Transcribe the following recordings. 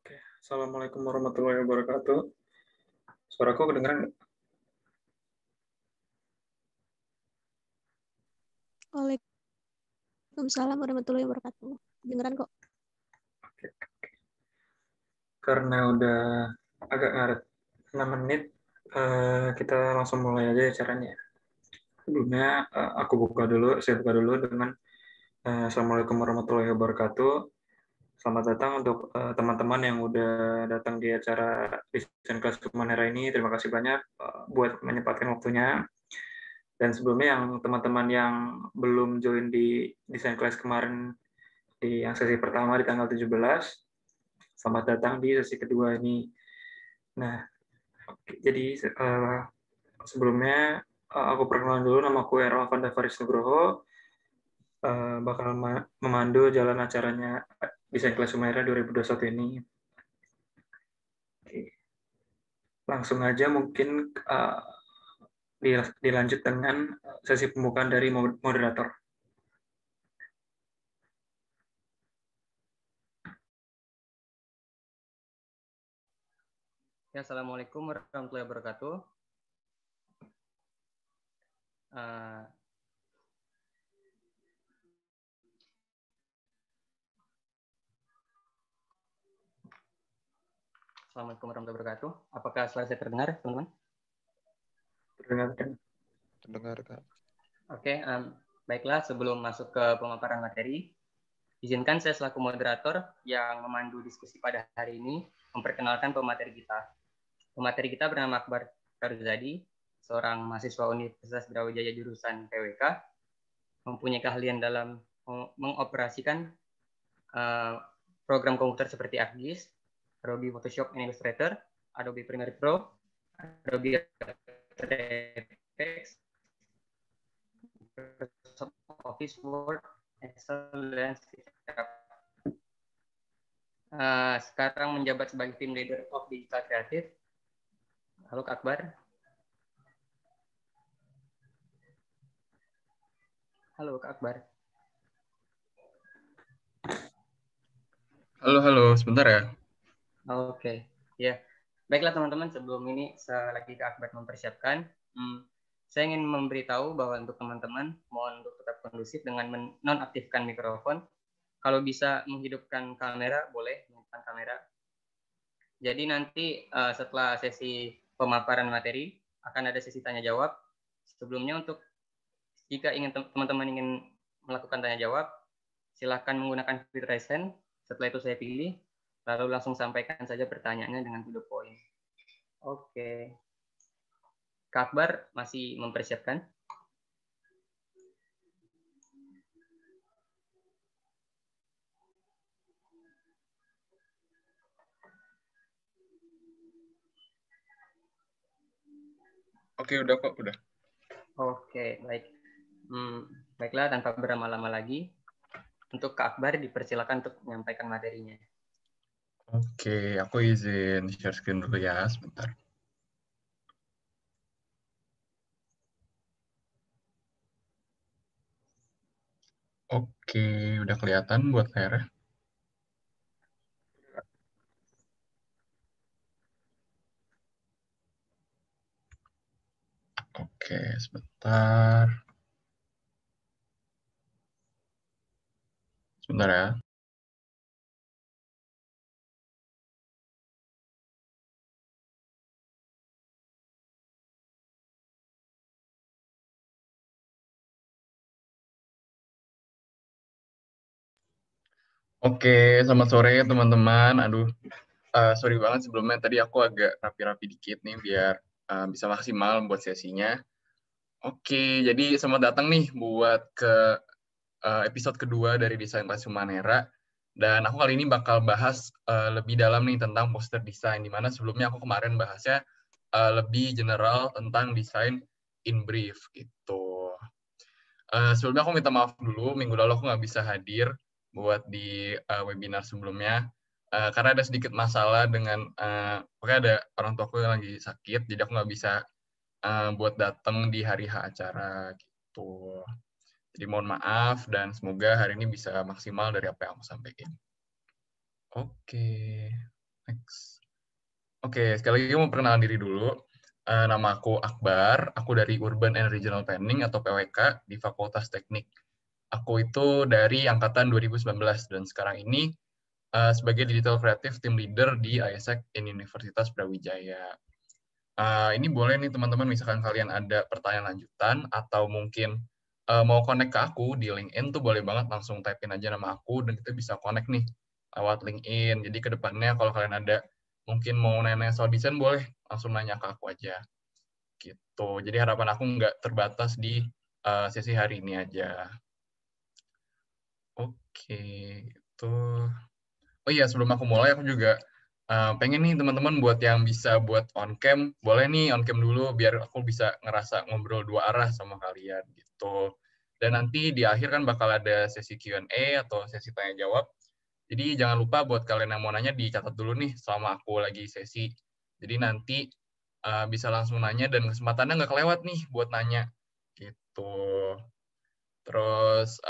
Oke. Assalamualaikum warahmatullahi wabarakatuh. Suaraku kedengeran nggak? Waalaikumsalam warahmatullahi wabarakatuh. Dengeran kok. Oke. Karena udah agak ngaret 6 menit, kita langsung mulai aja acaranya. Sebelumnya saya buka dulu dengan Assalamualaikum warahmatullahi wabarakatuh. Selamat datang untuk teman-teman yang udah datang di acara Desain Kelas Humanera ini. Terima kasih banyak buat menyempatkan waktunya. Dan sebelumnya yang teman-teman yang belum join di Desain Kelas kemarin di yang sesi pertama di tanggal 17, selamat datang di sesi kedua ini. Nah, jadi sebelumnya aku perkenalan dulu, nama aku Errol Fanda Faris Nugroho, bakal memandu jalan acaranya Desain Kelas Humaira 2021 ini. Oke. Langsung aja mungkin dilanjut dengan sesi pembukaan dari moderator. Ya, Assalamualaikum warahmatullahi wabarakatuh. Assalamualaikum warahmatullahi wabarakatuh. Apakah suara saya terdengar, teman-teman? Terdengarkan. Terdengar, Kak. Oke, baiklah. Sebelum masuk ke pemaparan materi, izinkan saya selaku moderator yang memandu diskusi pada hari ini memperkenalkan pemateri kita. Pemateri kita bernama Akbar Farzadi, seorang mahasiswa Universitas Brawijaya jurusan PWK, mempunyai keahlian dalam mengoperasikan program komputer seperti ArcGIS, Adobe Photoshop and Illustrator, Adobe Premiere Pro, Adobe After Effects, Microsoft Office, Word, Excel, dan SketchUp. Sekarang menjabat sebagai Team Leader of Digital Creative. Halo Kak Akbar. Halo Kak Akbar. Halo, sebentar ya. Oke, ya. Baiklah teman-teman, sebelum ini lagi Kak Akbar mempersiapkan, saya ingin memberitahu bahwa untuk teman-teman, mohon untuk tetap kondusif dengan menonaktifkan mikrofon. Kalau bisa menghidupkan kamera, boleh menghidupkan kamera. Jadi nanti setelah sesi pemaparan materi, akan ada sesi tanya jawab. Sebelumnya untuk jika teman-teman ingin melakukan tanya jawab, silakan menggunakan fitur raise hand. Setelah itu saya pilih, lalu langsung sampaikan saja pertanyaannya dengan to the point. Oke. Kak Akbar masih mempersiapkan? Oke, udah kok, udah. Oke, baik. Baiklah, tanpa berlama-lama lagi, untuk Kak Akbar dipersilakan untuk menyampaikan materinya. Oke, aku izin share screen dulu ya, sebentar. Oke, udah kelihatan buat layarnya? Oke, sebentar. Sebentar ya. Oke, selamat sore teman-teman. Aduh, sorry banget sebelumnya. Tadi aku agak rapi-rapi dikit nih biar bisa maksimal buat sesinya. Oke, jadi selamat datang nih buat ke episode kedua dari Desain Kelas Humanera. Dan aku kali ini bakal bahas lebih dalam nih tentang poster desain, di mana sebelumnya aku kemarin bahasnya lebih general tentang desain in brief gitu. Sebelumnya aku minta maaf dulu, minggu lalu aku nggak bisa hadir buat di webinar sebelumnya, karena ada sedikit masalah dengan, pokoknya ada orang tuaku yang lagi sakit, jadi aku nggak bisa buat datang di hari H acara gitu. Jadi mohon maaf dan semoga hari ini bisa maksimal dari apa yang aku sampaikan. Oke. Next. Oke, sekali lagi mau perkenalan diri dulu. Nama aku Akbar, aku dari Urban and Regional Planning atau PWK di Fakultas Teknik. Aku itu dari angkatan 2019 dan sekarang ini sebagai Digital Creative Team Leader di ISEC in Universitas Brawijaya. Ini boleh nih teman-teman, misalkan kalian ada pertanyaan lanjutan atau mungkin mau connect ke aku di LinkedIn tuh boleh banget langsung type-in aja nama aku dan kita bisa connect nih lewat LinkedIn. Jadi ke depannya kalau kalian ada mungkin mau nanya soal desain boleh langsung nanya ke aku aja. Gitu. Jadi harapan aku nggak terbatas di sesi hari ini aja. Oke, itu. Oh iya, sebelum aku mulai aku juga pengen nih teman-teman buat yang bisa buat on cam, boleh nih on cam dulu biar aku bisa ngerasa ngobrol dua arah sama kalian gitu. Dan nanti di akhir kan bakal ada sesi Q&A atau sesi tanya jawab. Jadi jangan lupa buat kalian yang mau nanya dicatat dulu nih selama aku lagi sesi. Jadi nanti bisa langsung nanya dan kesempatannya nggak kelewat nih buat nanya gitu. Terus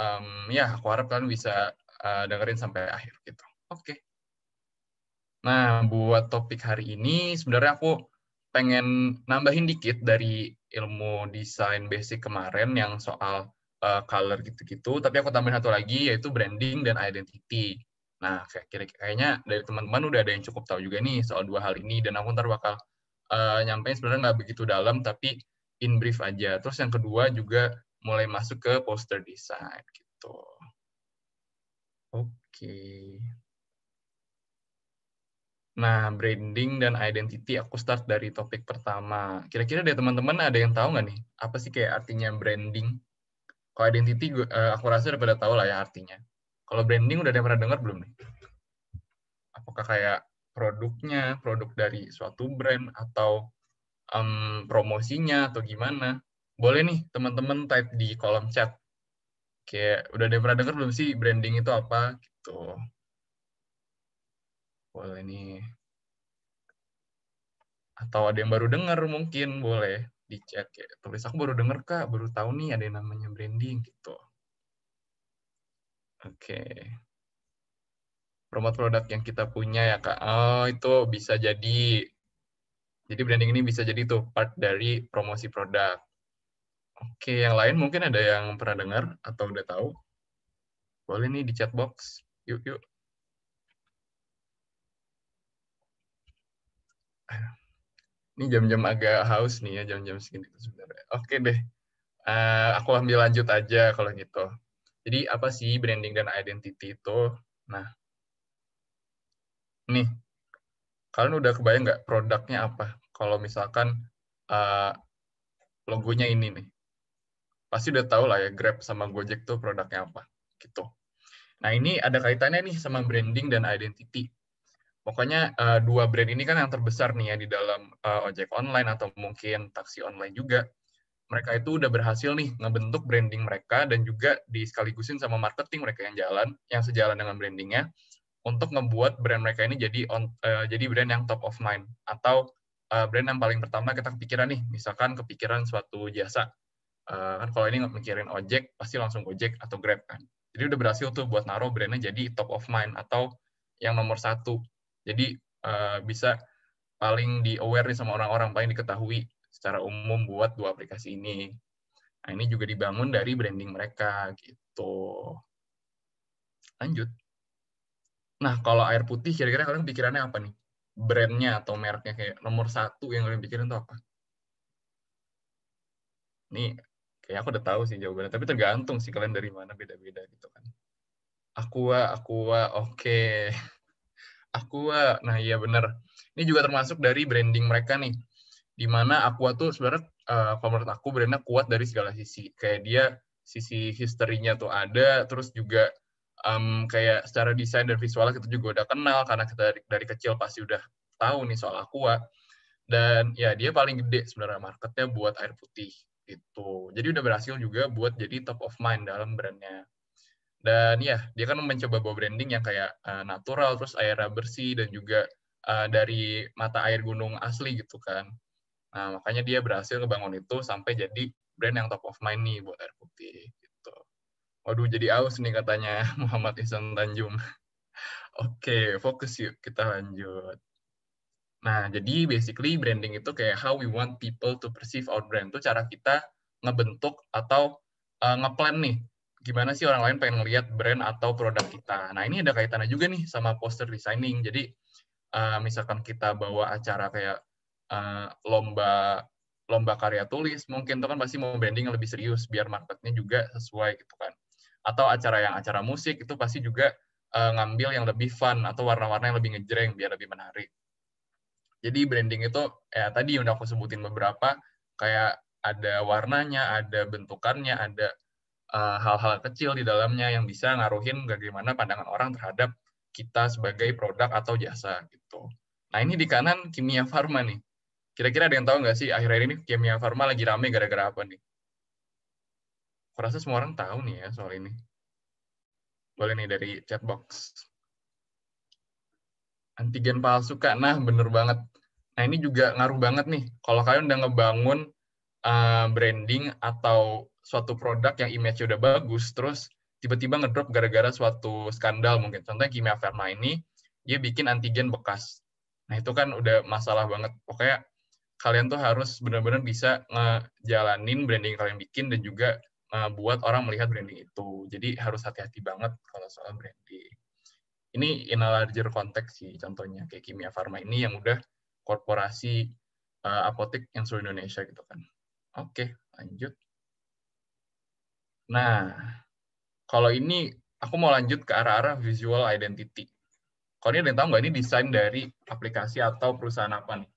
ya aku harap kalian bisa dengerin sampai akhir gitu. Oke. Nah, buat topik hari ini sebenarnya aku pengen nambahin dikit dari ilmu desain basic kemarin yang soal color gitu-gitu, tapi aku tambahin satu lagi yaitu branding dan identity. Nah, kayaknya dari teman-teman udah ada yang cukup tahu juga nih soal dua hal ini, dan aku ntar bakal nyampein sebenarnya nggak begitu dalam, tapi in brief aja. Terus yang kedua juga mulai masuk ke poster design gitu. Oke. Nah, branding dan identity, aku start dari topik pertama. Kira-kira dari teman-teman ada yang tahu nggak nih? Apa sih kayak artinya branding? Kalau identity, aku rasa udah pada tahu lah ya artinya. Kalau branding udah ada yang pernah dengar belum nih? Apakah kayak produknya, produk dari suatu brand, atau promosinya, atau gimana? Boleh nih teman-teman type di kolom chat. Kayak udah ada yang pernah dengar belum sih branding itu apa? Gitu. Boleh nih. Atau ada yang baru dengar mungkin boleh di chat ya. Tulis aku baru dengar Kak, baru tahu nih ada yang namanya branding gitu. Oke. Promote produk yang kita punya ya Kak. Oh, itu bisa jadi. Jadi branding ini bisa jadi tuh part dari promosi produk. Oke, yang lain mungkin ada yang pernah dengar atau udah tahu? Boleh nih di chat box. Yuk, yuk. Ini jam-jam agak haus nih ya, jam-jam segini sebenarnya. Oke deh. Aku ambil lanjut aja kalau gitu. Jadi apa sih branding dan identity itu? Nah, nih, kalian udah kebayang nggak produknya apa? Kalau misalkan logonya ini nih. Pasti udah tahu lah ya, Grab sama Gojek tuh produknya apa. Gitu. Nah, ini ada kaitannya nih sama branding dan identity. Pokoknya dua brand ini kan yang terbesar nih ya di dalam ojek online atau mungkin taksi online juga. Mereka itu udah berhasil nih ngebentuk branding mereka dan juga disekaligusin sama marketing mereka yang sejalan dengan brandingnya untuk ngebuat brand mereka ini jadi brand yang top of mind atau brand yang paling pertama kita kepikiran nih, misalkan kepikiran suatu jasa. Kan kalau ini mikirin ojek pasti langsung Gojek atau Grab kan. Jadi udah berhasil tuh buat naruh brandnya jadi top of mind atau yang nomor satu. Jadi bisa paling di-aware nih sama orang-orang, paling diketahui secara umum buat dua aplikasi ini. Nah, ini juga dibangun dari branding mereka, gitu. Lanjut. Nah, kalau air putih, kira-kira kalian pikirannya apa nih? Brandnya atau mereknya kayak nomor satu yang kalian pikirin itu apa? Ini kayak aku udah tahu sih jawabannya, tapi tergantung sih kalian dari mana, beda-beda gitu kan. Aqua, oke. Aqua, nah iya bener. Ini juga termasuk dari branding mereka nih. Dimana Aqua tuh sebenarnya kalau menurut aku brandnya kuat dari segala sisi. Kayak dia sisi historinya tuh ada, terus juga kayak secara desain dan visualnya kita juga udah kenal karena kita dari kecil pasti udah tahu nih soal Aqua. Dan ya dia paling gede sebenarnya marketnya buat air putih gitu. Jadi udah berhasil juga buat jadi top of mind dalam brandnya. Dan ya dia kan mencoba bawa branding yang kayak natural, terus airnya bersih dan juga dari mata air gunung asli gitu kan. Nah, makanya dia berhasil ngebangun itu sampai jadi brand yang top of mind nih buat air putih. Gitu. Waduh, jadi aus nih katanya Muhammad Ihsan Tanjung. Oke, fokus yuk, kita lanjut. Nah, jadi basically branding itu kayak how we want people to perceive our brand. Itu cara kita ngebentuk atau ngeplan nih, gimana sih orang lain pengen ngelihat brand atau produk kita. Nah, ini ada kaitannya juga nih sama poster designing. Jadi, misalkan kita bawa acara kayak lomba karya tulis, mungkin itu kan pasti mau branding yang lebih serius, biar marketnya juga sesuai gitu kan. Atau acara musik, itu pasti juga ngambil yang lebih fun, atau warna-warna yang lebih ngejreng, biar lebih menarik. Jadi branding itu ya tadi udah aku sebutin beberapa, kayak ada warnanya, ada bentukannya, ada hal-hal kecil di dalamnya yang bisa ngaruhin bagaimana pandangan orang terhadap kita sebagai produk atau jasa gitu. Nah, ini di kanan Kimia Farma nih. Kira-kira ada yang tahu nggak sih akhir-akhir ini Kimia Farma lagi rame gara-gara apa nih? Aku rasa semua orang tahu nih ya soal ini. Boleh nih dari chat box. Antigen palsu, Kak. Nah, bener banget. Nah, ini juga ngaruh banget nih. Kalau kalian udah ngebangun branding atau suatu produk yang image-nya udah bagus, terus tiba-tiba ngedrop gara-gara suatu skandal mungkin. Contohnya Kimia Farma ini, dia bikin antigen bekas. Nah, itu kan udah masalah banget. Pokoknya kalian tuh harus benar-benar bisa ngejalanin branding kalian bikin dan juga buat orang melihat branding itu. Jadi harus hati-hati banget kalau soal branding. Ini in a larger context sih contohnya, kayak Kimia Farma ini yang udah korporasi apotek yang seluruh Indonesia gitu kan. Oke, lanjut. Nah, kalau ini aku mau lanjut ke arah-arah visual identity. Kalau ini ada yang tahu nggak ini desain dari aplikasi atau perusahaan apa nih?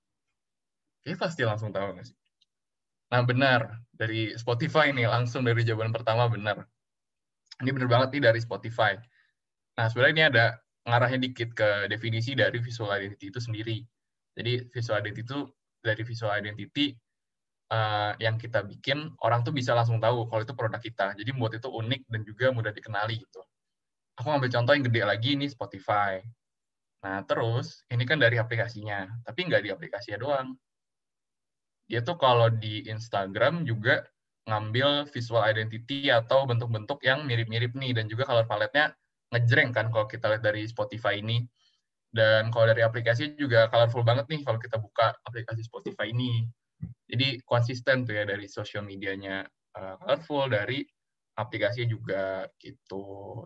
Kayaknya pasti langsung tahu nggak sih? Nah, benar. Dari Spotify nih, langsung dari jawaban pertama benar. Ini benar banget nih dari Spotify. Nah, sebenarnya ini ada ngarahnya dikit ke definisi dari visual identity itu sendiri. Jadi, visual identity itu dari visual identity yang kita bikin, orang tuh bisa langsung tahu kalau itu produk kita. Jadi membuat itu unik dan juga mudah dikenali gitu. Aku ngambil contoh yang gede lagi, ini Spotify. Nah, terus ini kan dari aplikasinya, tapi nggak di aplikasinya doang. Dia tuh kalau di Instagram juga ngambil visual identity atau bentuk-bentuk yang mirip-mirip nih, dan juga color palette-nya ngejreng kan kalau kita lihat dari Spotify ini. Dan kalau dari aplikasi juga colorful banget nih kalau kita buka aplikasi Spotify ini. Jadi konsisten tuh ya dari social medianya colorful, dari aplikasinya juga gitu.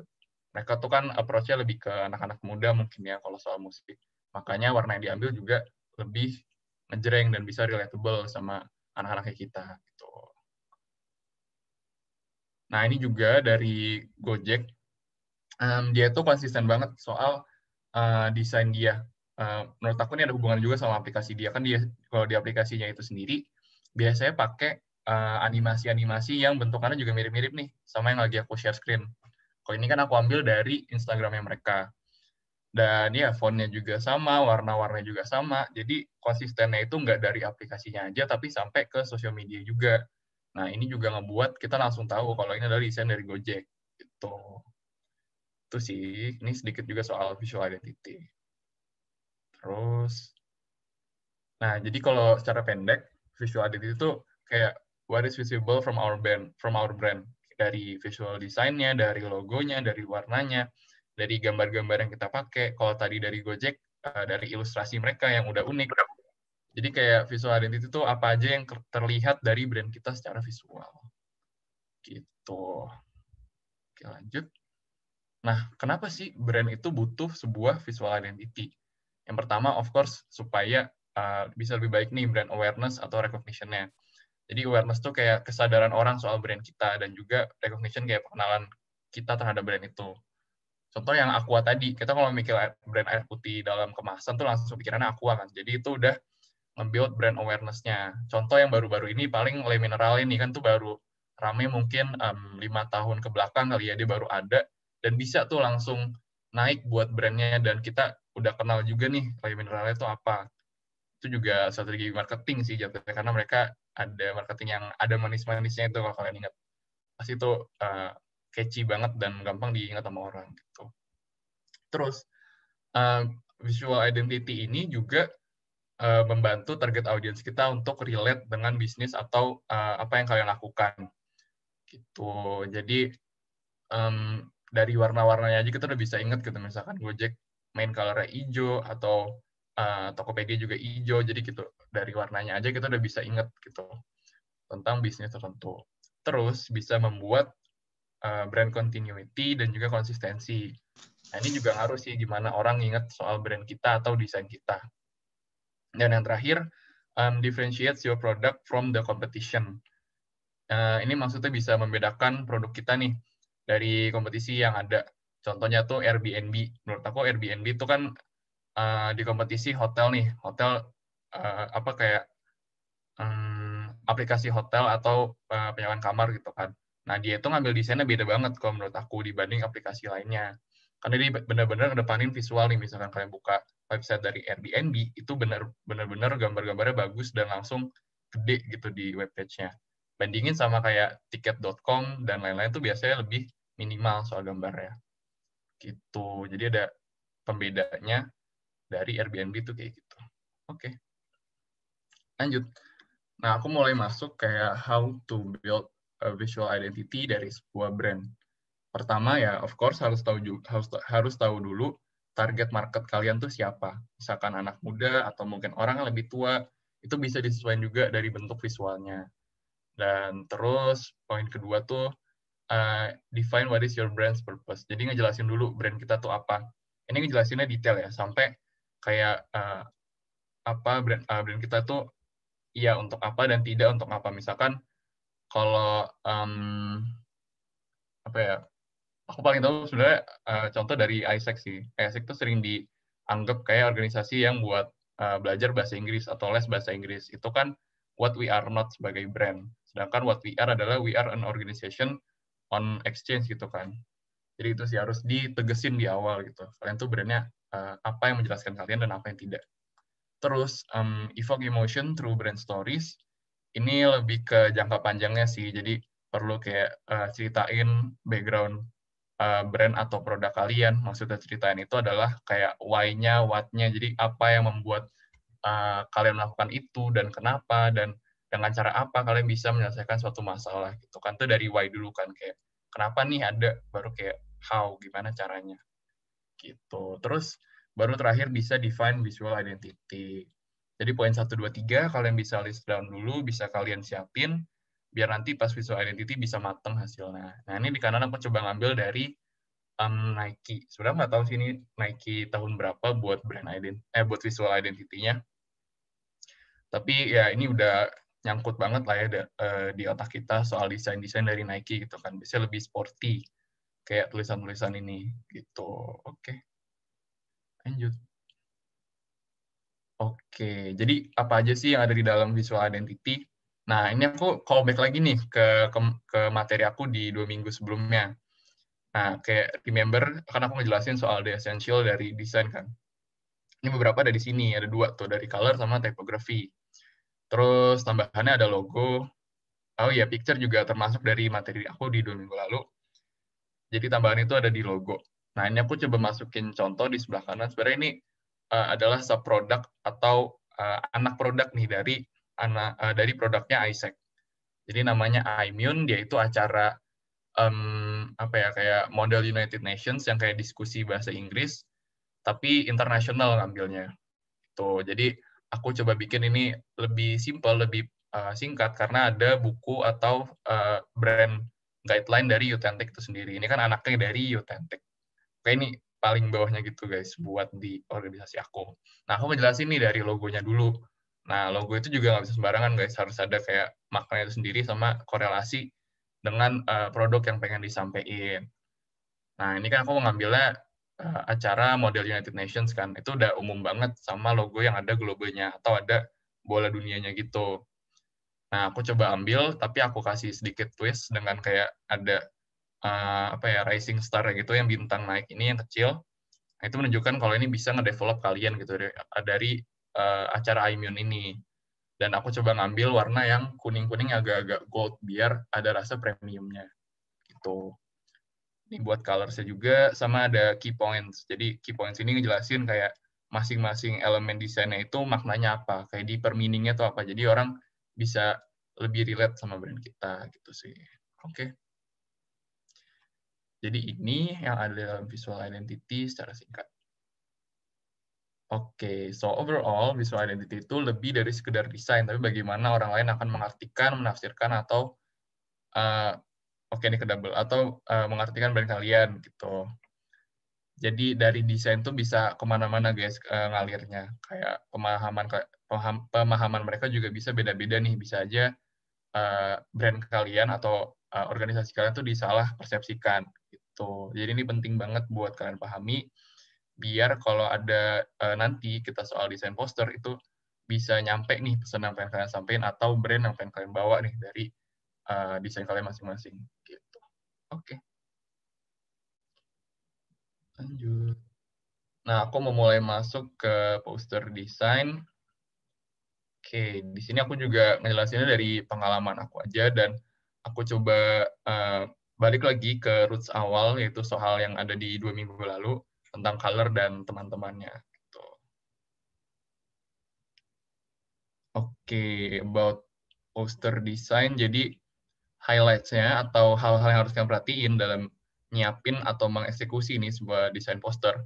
Mereka tuh kan approach-nya lebih ke anak-anak muda mungkin ya kalau soal musik. Makanya warna yang diambil juga lebih ngejreng dan bisa relatable sama anak-anaknya kita gitu. Nah, ini juga dari Gojek. Dia tuh konsisten banget soal desain dia. Menurut aku ini ada hubungan juga sama aplikasi dia. Kan dia kalau di aplikasinya itu sendiri biasanya pakai animasi-animasi yang bentukannya juga mirip-mirip nih sama yang lagi aku share screen. Kalau ini kan aku ambil dari Instagramnya mereka. Dan ya fontnya juga sama, warna-warnanya juga sama. Jadi konsistennya itu nggak dari aplikasinya aja, tapi sampai ke sosial media juga. Nah, ini juga ngebuat kita langsung tahu kalau ini adalah desain dari Gojek. Gitu. Itu sih, ini sedikit juga soal visual identity. Terus, nah jadi kalau secara pendek, visual identity itu kayak what is visible from our brand. Dari visual desainnya, dari logonya, dari warnanya, dari gambar-gambar yang kita pakai. Kalau tadi dari Gojek, dari ilustrasi mereka yang udah unik. Jadi kayak visual identity itu apa aja yang terlihat dari brand kita secara visual. Gitu. Oke, lanjut. Nah, kenapa sih brand itu butuh sebuah visual identity? Yang pertama, of course, supaya bisa lebih baik nih brand awareness atau recognition-nya. Jadi awareness tuh kayak kesadaran orang soal brand kita, dan juga recognition kayak pengenalan kita terhadap brand itu. Contoh yang Aqua tadi, kita kalau mikir brand air putih dalam kemasan tuh langsung pikirannya Aqua kan. Jadi itu udah nge-build brand awareness-nya. Contoh yang baru-baru ini paling Le Mineral ini kan tuh baru rame mungkin 5 tahun ke belakang kali ya dia baru ada, dan bisa tuh langsung naik buat brandnya, dan kita udah kenal juga nih Le Mineral itu apa. Itu juga strategi marketing sih jatuhnya, karena mereka ada marketing yang ada manis-manisnya itu kalau kalian ingat. Pasti itu catchy banget dan gampang diingat sama orang gitu. Terus visual identity ini juga membantu target audience kita untuk relate dengan bisnis atau apa yang kalian lakukan gitu. Jadi dari warna-warnanya aja kita udah bisa ingat gitu, misalkan Gojek main color-nya hijau, atau Tokopedia juga hijau, jadi gitu dari warnanya aja kita udah bisa inget gitu tentang bisnis tertentu. Terus bisa membuat brand continuity dan juga konsistensi. Nah, ini juga ngaruh sih gimana orang inget soal brand kita atau desain kita. Dan yang terakhir, differentiates your product from the competition. Ini maksudnya bisa membedakan produk kita nih dari kompetisi yang ada. Contohnya tuh Airbnb. Menurut aku Airbnb itu kan di kompetisi hotel nih, hotel apa kayak aplikasi hotel atau penyewaan kamar gitu kan. Nah, dia itu ngambil desainnya beda banget kalau menurut aku dibanding aplikasi lainnya. Karena dia benar-benar ngedepanin visual nih, misalkan kalian buka website dari Airbnb, itu benar-benar gambar-gambarnya bagus dan langsung gede gitu di webpage-nya. Bandingin sama kayak tiket.com dan lain-lain tuh biasanya lebih minimal soal gambarnya. Gitu. Jadi ada pembedanya dari Airbnb tuh kayak gitu. Oke. Lanjut. Nah, aku mulai masuk kayak how to build a visual identity dari sebuah brand. Pertama ya, of course harus tahu dulu target market kalian tuh siapa. Misalkan anak muda atau mungkin orang yang lebih tua, itu bisa disesuaikan juga dari bentuk visualnya. Dan terus poin kedua tuh define what is your brand's purpose. Jadi ngejelasin dulu brand kita tuh apa. Ini ngejelasinnya detail ya, sampai kayak apa brand kita tuh iya untuk apa dan tidak untuk apa. Misalkan kalau apa ya, aku paling tahu sebenarnya contoh dari ISEC sih. ISEC itu sering dianggap kayak organisasi yang buat belajar bahasa Inggris atau les bahasa Inggris. Itu kan what we are not sebagai brand. Sedangkan what we are adalah we are an organization on exchange gitu kan. Jadi itu sih harus ditegesin di awal gitu. Kalian tuh brandnya apa yang menjelaskan kalian dan apa yang tidak. Terus evoke emotion through brand stories. Ini lebih ke jangka panjangnya sih. Jadi perlu kayak ceritain background brand atau produk kalian. Maksudnya ceritain itu adalah kayak why-nya, what-nya. Jadi apa yang membuat kalian melakukan itu dan kenapa dan dengan cara apa kalian bisa menyelesaikan suatu masalah gitu kan. Itu dari why dulu kan, kayak kenapa nih ada, baru kayak how, gimana caranya gitu. Terus baru terakhir bisa define visual identity. Jadi poin 1, 2, 3 kalian bisa list down dulu, bisa kalian siapin biar nanti pas visual identity bisa mateng hasilnya. Nah, ini di kanan aku coba ngambil dari Nike. Sebenarnya nggak tahu sih ini Nike tahun berapa buat buat visual identity-nya. Tapi ya ini udah nyangkut banget lah ya di otak kita soal desain-desain dari Nike gitu kan. Biasanya lebih sporty kayak tulisan-tulisan ini gitu. Oke. Lanjut. Oke, jadi apa aja sih yang ada di dalam visual identity? Nah, ini aku callback lagi nih ke materi aku di 2 minggu sebelumnya. Nah, kayak remember, kan aku ngejelasin soal the essential dari desain kan. Ini beberapa dari sini, ada 2 tuh, dari color sama typography. Terus tambahannya ada logo. Oh ya, picture juga termasuk dari materi aku di 2 minggu lalu. Jadi tambahan itu ada di logo. Nah, ini aku coba masukin contoh di sebelah kanan. Sebenarnya ini adalah sub-product atau anak produk nih dari produknya ISEC. Jadi namanya iMune, dia itu acara apa ya, kayak model United Nations yang kayak diskusi bahasa Inggris, tapi internasional ngambilnya. Tuh, jadi aku coba bikin ini lebih simple, lebih singkat karena ada buku atau brand guideline dari Authentic itu sendiri. Ini kan anaknya dari Authentic. Oke, ini paling bawahnya gitu guys, buat di organisasi aku. Nah, aku ngejelasin nih dari logonya dulu. Nah, logo itu juga nggak bisa sembarangan guys, harus ada kayak maknanya itu sendiri sama korelasi dengan produk yang pengen disampaikan. Nah, ini kan aku ngambilnya acara model United Nations kan, itu udah umum banget sama logo yang ada globenya atau ada bola dunianya gitu. Nah, aku coba ambil, tapi aku kasih sedikit twist dengan kayak ada apa ya, rising star gitu yang bintang naik ini yang kecil. Nah, itu menunjukkan kalau ini bisa ngedevelop kalian gitu dari acara iMune ini. Dan aku coba ngambil warna yang kuning-kuning agak-agak gold biar ada rasa premiumnya gitu. Ini buat colors-nya juga, sama ada key points. Jadi key points ini ngejelasin kayak masing-masing elemen desainnya itu maknanya apa, kayak di per meaning-nya itu apa. Jadi orang bisa lebih relate sama brand kita gitu sih. Oke. Jadi ini yang ada dalam visual identity secara singkat. Oke, so overall visual identity itu lebih dari sekedar desain, tapi bagaimana orang lain akan mengartikan, menafsirkan, atau oke ini ke double, atau mengartikan brand kalian gitu. Jadi dari desain tuh bisa kemana-mana guys ngalirnya. Kayak pemahaman mereka juga bisa beda-beda nih. Bisa aja brand kalian atau organisasi kalian tuh disalah persepsikan gitu. Jadi ini penting banget buat kalian pahami biar kalau ada nanti kita soal desain poster itu bisa nyampe nih pesan yang pengen kalian sampaikan atau brand yang pengen kalian bawa nih dari desain kalian masing-masing gitu. Oke. Lanjut. Nah, aku mau mulai masuk ke poster desain. Oke, di sini aku juga ngejelasinnya dari pengalaman aku aja dan aku coba balik lagi ke roots awal yaitu soal yang ada di 2 minggu lalu tentang color dan teman-temannya. Gitu. Oke, about poster design. Jadi highlights-nya atau hal-hal yang harus kalian perhatiin dalam nyiapin atau mengeksekusi ini sebuah desain poster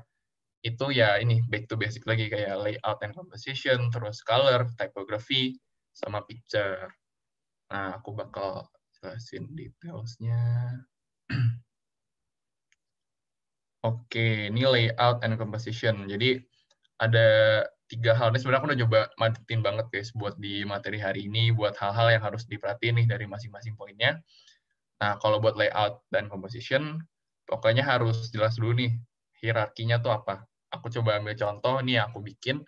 itu ya ini back to basic lagi kayak layout and composition, terus color, typography, sama picture. Nah, aku bakal jelasin details-nya. Oke, ini layout and composition. Jadi ada 3 hal ini sebenarnya aku udah coba madetin banget guys buat di materi hari ini, buat hal-hal yang harus diperhatiin nih dari masing-masing poinnya. Nah, kalau buat layout dan composition, pokoknya harus jelas dulu nih hierarkinya tuh apa. Aku coba ambil contoh nih aku bikin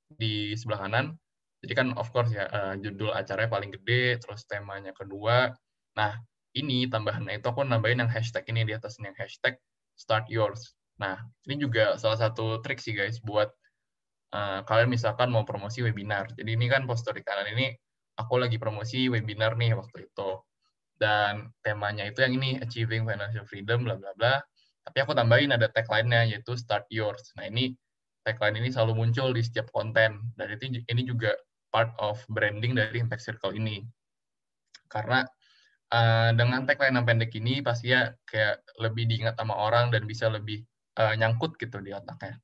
di sebelah kanan. Jadi kan of course ya judul acaranya paling gede, terus temanya kedua. Nah, ini tambahannya itu aku nambahin yang hashtag ini di atasnya, yang hashtag start yours. Nah, ini juga salah satu trik sih guys buat kalian misalkan mau promosi webinar. Jadi ini kan poster di kanan ini aku lagi promosi webinar nih waktu itu. Dan temanya itu yang ini achieving financial freedom bla bla bla. Tapi aku tambahin ada tagline-nya yaitu start yours. Nah, ini tagline ini selalu muncul di setiap konten dan ini juga part of branding dari Impact Circle ini. Karena dengan tagline yang pendek ini pasti ya kayak lebih diingat sama orang dan bisa lebih nyangkut gitu di otaknya.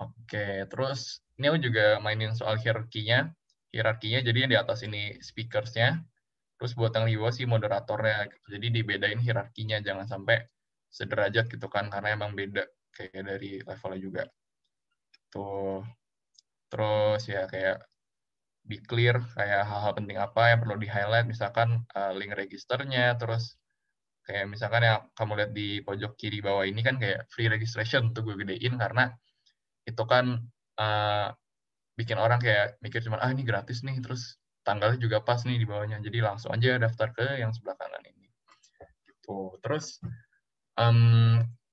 Oke, terus ini aku juga mainin soal hierarkinya. Hierarkinya jadi yang di atas ini speakers-nya, terus buat yang di bawah sih moderatornya. Gitu. Jadi dibedain hierarkinya, jangan sampai sederajat gitu kan, karena emang beda kayak dari levelnya juga. Tuh. Terus ya kayak be clear kayak hal-hal penting apa yang perlu di-highlight, misalkan link registernya, terus kayak misalkan yang kamu lihat di pojok kiri bawah ini kan kayak free registration tuh gue gedein karena itu kan bikin orang kayak mikir cuma ini gratis nih, terus tanggalnya juga pas nih di bawahnya, jadi langsung aja daftar ke yang sebelah kanan ini. Gitu. Terus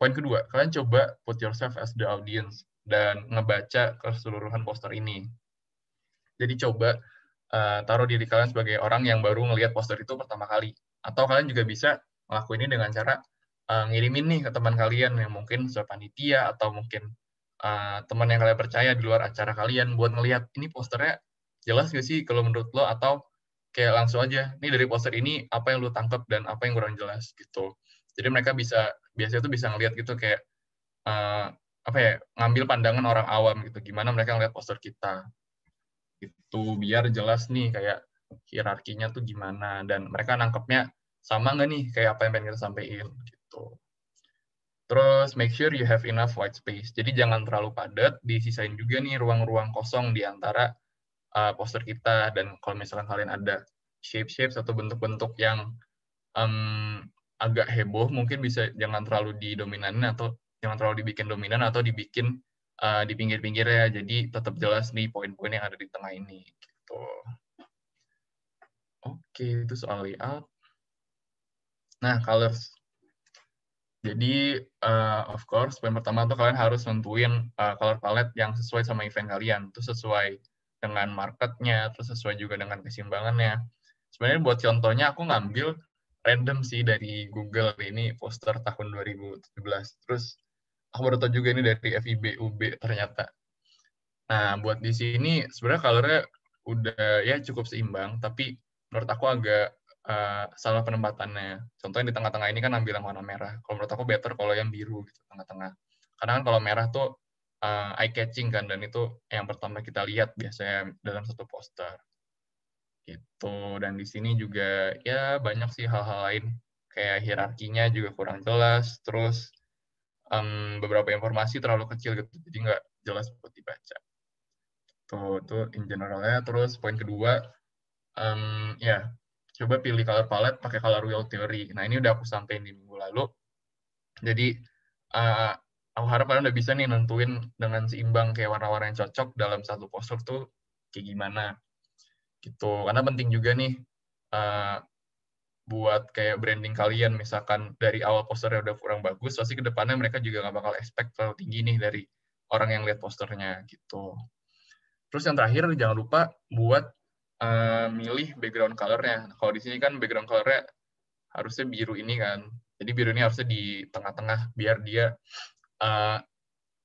poin kedua, kalian coba put yourself as the audience dan ngebaca keseluruhan poster ini. Jadi coba taruh diri kalian sebagai orang yang baru ngelihat poster itu pertama kali. Atau kalian juga bisa ngelakuin ini dengan cara ngirimin nih ke teman kalian yang mungkin sepanitia atau mungkin teman yang kalian percaya di luar acara kalian buat ngelihat ini posternya jelas nggak sih kalau menurut lo, atau kayak langsung aja nih dari poster ini apa yang lo tangkap dan apa yang kurang jelas gitu. Jadi mereka biasanya tuh bisa ngelihat gitu kayak apa ya, ngambil pandangan orang awam gitu gimana mereka ngelihat poster kita. Itu biar jelas nih kayak hierarkinya tuh gimana dan mereka nangkepnya sama nggak nih kayak apa yang pengen kita sampaikan gitu. Terus make sure you have enough white space. Jadi jangan terlalu padat, disisain juga nih ruang-ruang kosong di antara poster kita. Dan kalau misalkan kalian ada shape-shapes atau bentuk-bentuk yang agak heboh, mungkin bisa jangan terlalu didominanin atau jangan terlalu dibikin dominan atau dibikin di pinggir-pinggirnya. Jadi tetap jelas nih poin-poin yang ada di tengah ini. Gitu. Oke, itu soal layout. Nah, colors. Jadi, of course, poin pertama tuh kalian harus nentuin color palette yang sesuai sama event kalian. Itu sesuai dengan marketnya, terus sesuai juga dengan keseimbangannya. Sebenarnya buat contohnya, aku ngambil random sih dari Google ini poster tahun 2017. Terus, aku baru tahu juga ini dari FIB UB ternyata. Nah, buat di sini sebenarnya color-nya udah ya cukup seimbang, tapi menurut aku agak salah penempatannya. Contohnya di tengah-tengah ini kan ambil yang warna merah. Kalau menurut aku better kalau yang biru gitu tengah-tengah. Karena kan kalau merah tuh eye catching kan, dan itu yang pertama kita lihat biasanya dalam satu poster gitu. Dan di sini juga ya banyak sih hal-hal lain, kayak hierarkinya juga kurang jelas, terus beberapa informasi terlalu kecil gitu, jadi nggak jelas buat dibaca. Tuh in generalnya. Terus poin kedua, ya coba pilih color palette pakai color wheel theory. Nah, ini udah aku sampaikan di minggu lalu. Jadi aku harap kalian udah bisa nih nentuin dengan seimbang kayak warna-warna yang cocok dalam satu poster tuh kayak gimana gitu. Karena penting juga nih buat kayak branding kalian, misalkan dari awal posternya udah kurang bagus, pasti kedepannya mereka juga nggak bakal expect terlalu tinggi nih dari orang yang lihat posternya gitu. Terus yang terakhir, jangan lupa buat milih background color-nya. Kalau di sini kan background color-nya harusnya biru ini kan, jadi biru ini harusnya di tengah-tengah biar dia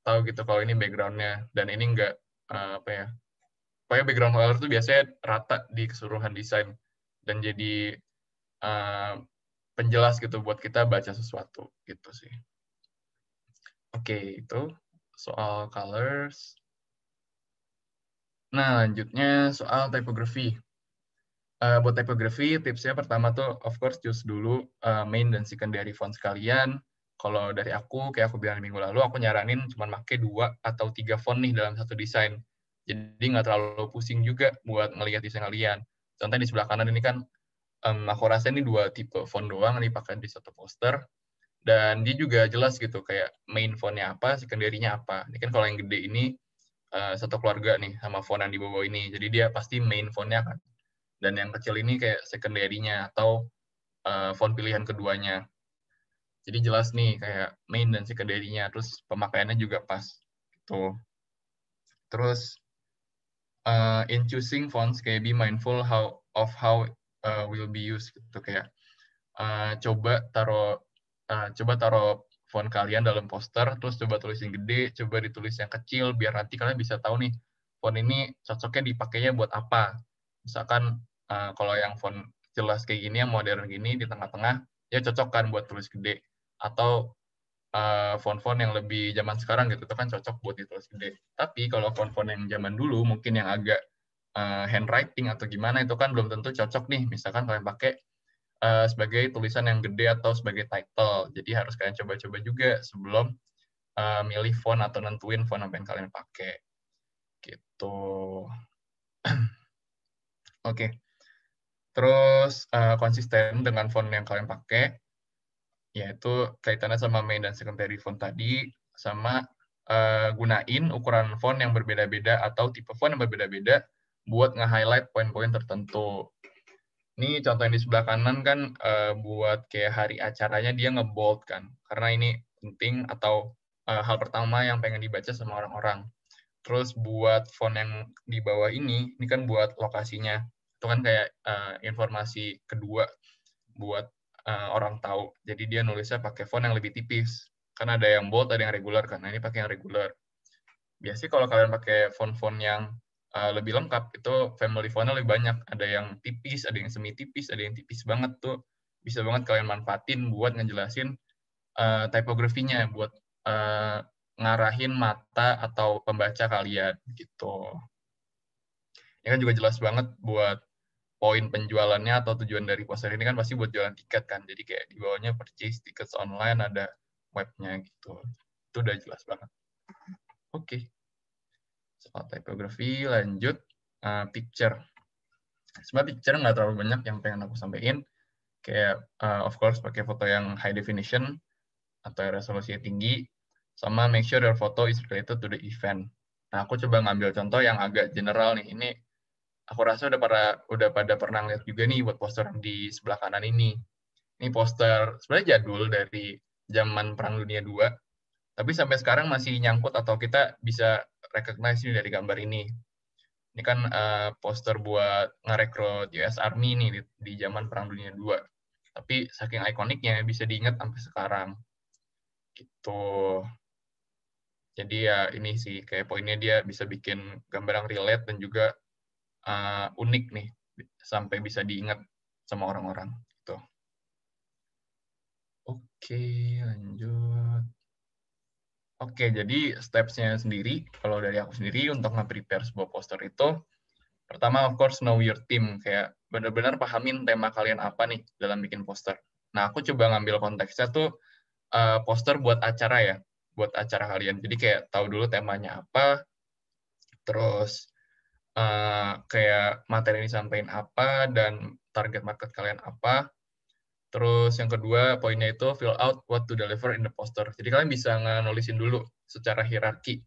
tahu gitu kalau ini background-nya, dan ini nggak apa ya, pokoknya background color itu biasanya rata di keseluruhan desain dan jadi penjelas gitu buat kita baca sesuatu gitu sih. Oke, itu soal colors. Nah, lanjutnya soal typography. Buat typography, tipsnya pertama tuh, of course, choose dulu main dan secondary font sekalian. Kalau dari aku, kayak aku bilang minggu lalu, aku nyaranin cuma pakai 2 atau 3 font nih dalam satu desain. Jadi nggak terlalu pusing juga buat ngelihat desain kalian. Contohnya di sebelah kanan ini kan, aku rasa ini 2 tipe font doang dipakai di satu poster. Dan dia juga jelas gitu, kayak main font-nya apa, secondary-nya apa. Ini kan kalau yang gede ini, satu keluarga nih, sama font yang di bawah ini. Jadi dia pasti main font-nya kan. Dan yang kecil ini kayak secondary-nya atau font pilihan keduanya. Jadi jelas nih kayak main dan secondary-nya, terus pemakaiannya juga pas gitu. Terus in choosing fonts, kayak be mindful of how will be used gitu, kayak coba taruh font kalian dalam poster, terus coba tulis yang gede, coba ditulis yang kecil, biar nanti kalian bisa tahu nih font ini cocoknya dipakainya buat apa. Misalkan kalau yang font jelas kayak gini, yang modern gini di tengah-tengah, ya cocok kan buat tulis gede. Atau font-font yang lebih zaman sekarang gitu, itu kan cocok buat ditulis gede. Tapi kalau font-font yang zaman dulu, mungkin yang agak handwriting atau gimana, itu kan belum tentu cocok nih. Misalkan kalian pakai sebagai tulisan yang gede atau sebagai title. Jadi harus kalian coba-coba juga sebelum milih font atau nentuin font apa yang kalian pakai. Gitu. Oke. Terus konsisten dengan font yang kalian pakai, yaitu kaitannya sama main dan secondary font tadi, sama gunain ukuran font yang berbeda-beda atau tipe font yang berbeda-beda buat nge-highlight poin-poin tertentu. Ini contoh yang di sebelah kanan kan buat kayak hari acaranya dia nge-bold kan, karena ini penting atau hal pertama yang pengen dibaca sama orang-orang. Terus buat font yang di bawah ini kan buat lokasinya. Itu kan kayak informasi kedua buat orang tahu. Jadi dia nulisnya pakai font yang lebih tipis. Kan ada yang bold, ada yang regular kan. Nah, ini pakai yang regular. Biasanya kalau kalian pakai font-font yang lebih lengkap, itu family font-nya lebih banyak. Ada yang tipis, ada yang semi tipis, ada yang tipis banget tuh. Bisa banget kalian manfaatin buat ngejelasin typografinya, buat ngarahin mata atau pembaca kalian gitu. Ini kan juga jelas banget buat poin penjualannya atau tujuan dari poster ini kan pasti buat jualan tiket kan. Jadi kayak di bawahnya purchase tickets online, ada webnya gitu. Itu udah jelas banget. Oke. Soal typography, lanjut picture. Sebenarnya picture nggak terlalu banyak yang pengen aku sampaikan. Kayak of course pakai foto yang high definition atau resolusinya tinggi, sama make sure your photo is related to the event. Nah, aku coba ngambil contoh yang agak general nih. Ini aku rasa udah pada pernah lihat juga nih buat poster di sebelah kanan ini. Ini poster sebenarnya jadul dari zaman Perang Dunia II, tapi sampai sekarang masih nyangkut atau kita bisa recognize ini dari gambar ini. Ini kan poster buat ngerekrut US Army nih di zaman Perang Dunia II. Tapi saking ikoniknya bisa diingat sampai sekarang. Gitu. Jadi ya ini sih kayak poinnya dia bisa bikin gambar yang relate dan juga unik nih sampai bisa diingat sama orang-orang. Gitu. Oke, lanjut. Oke, jadi steps-nya sendiri, kalau dari aku sendiri untuk nge-prepare sebuah poster itu, pertama, of course, know your team. Kayak benar-benar pahamin tema kalian apa nih dalam bikin poster. Nah, aku coba ngambil konteksnya tuh poster buat acara ya, buat acara kalian. Jadi kayak tahu dulu temanya apa, terus kayak materi yang disampaikan apa, dan target market kalian apa. Terus yang kedua, poinnya itu fill out what to deliver in the poster. Jadi kalian bisa nulisin dulu secara hierarki.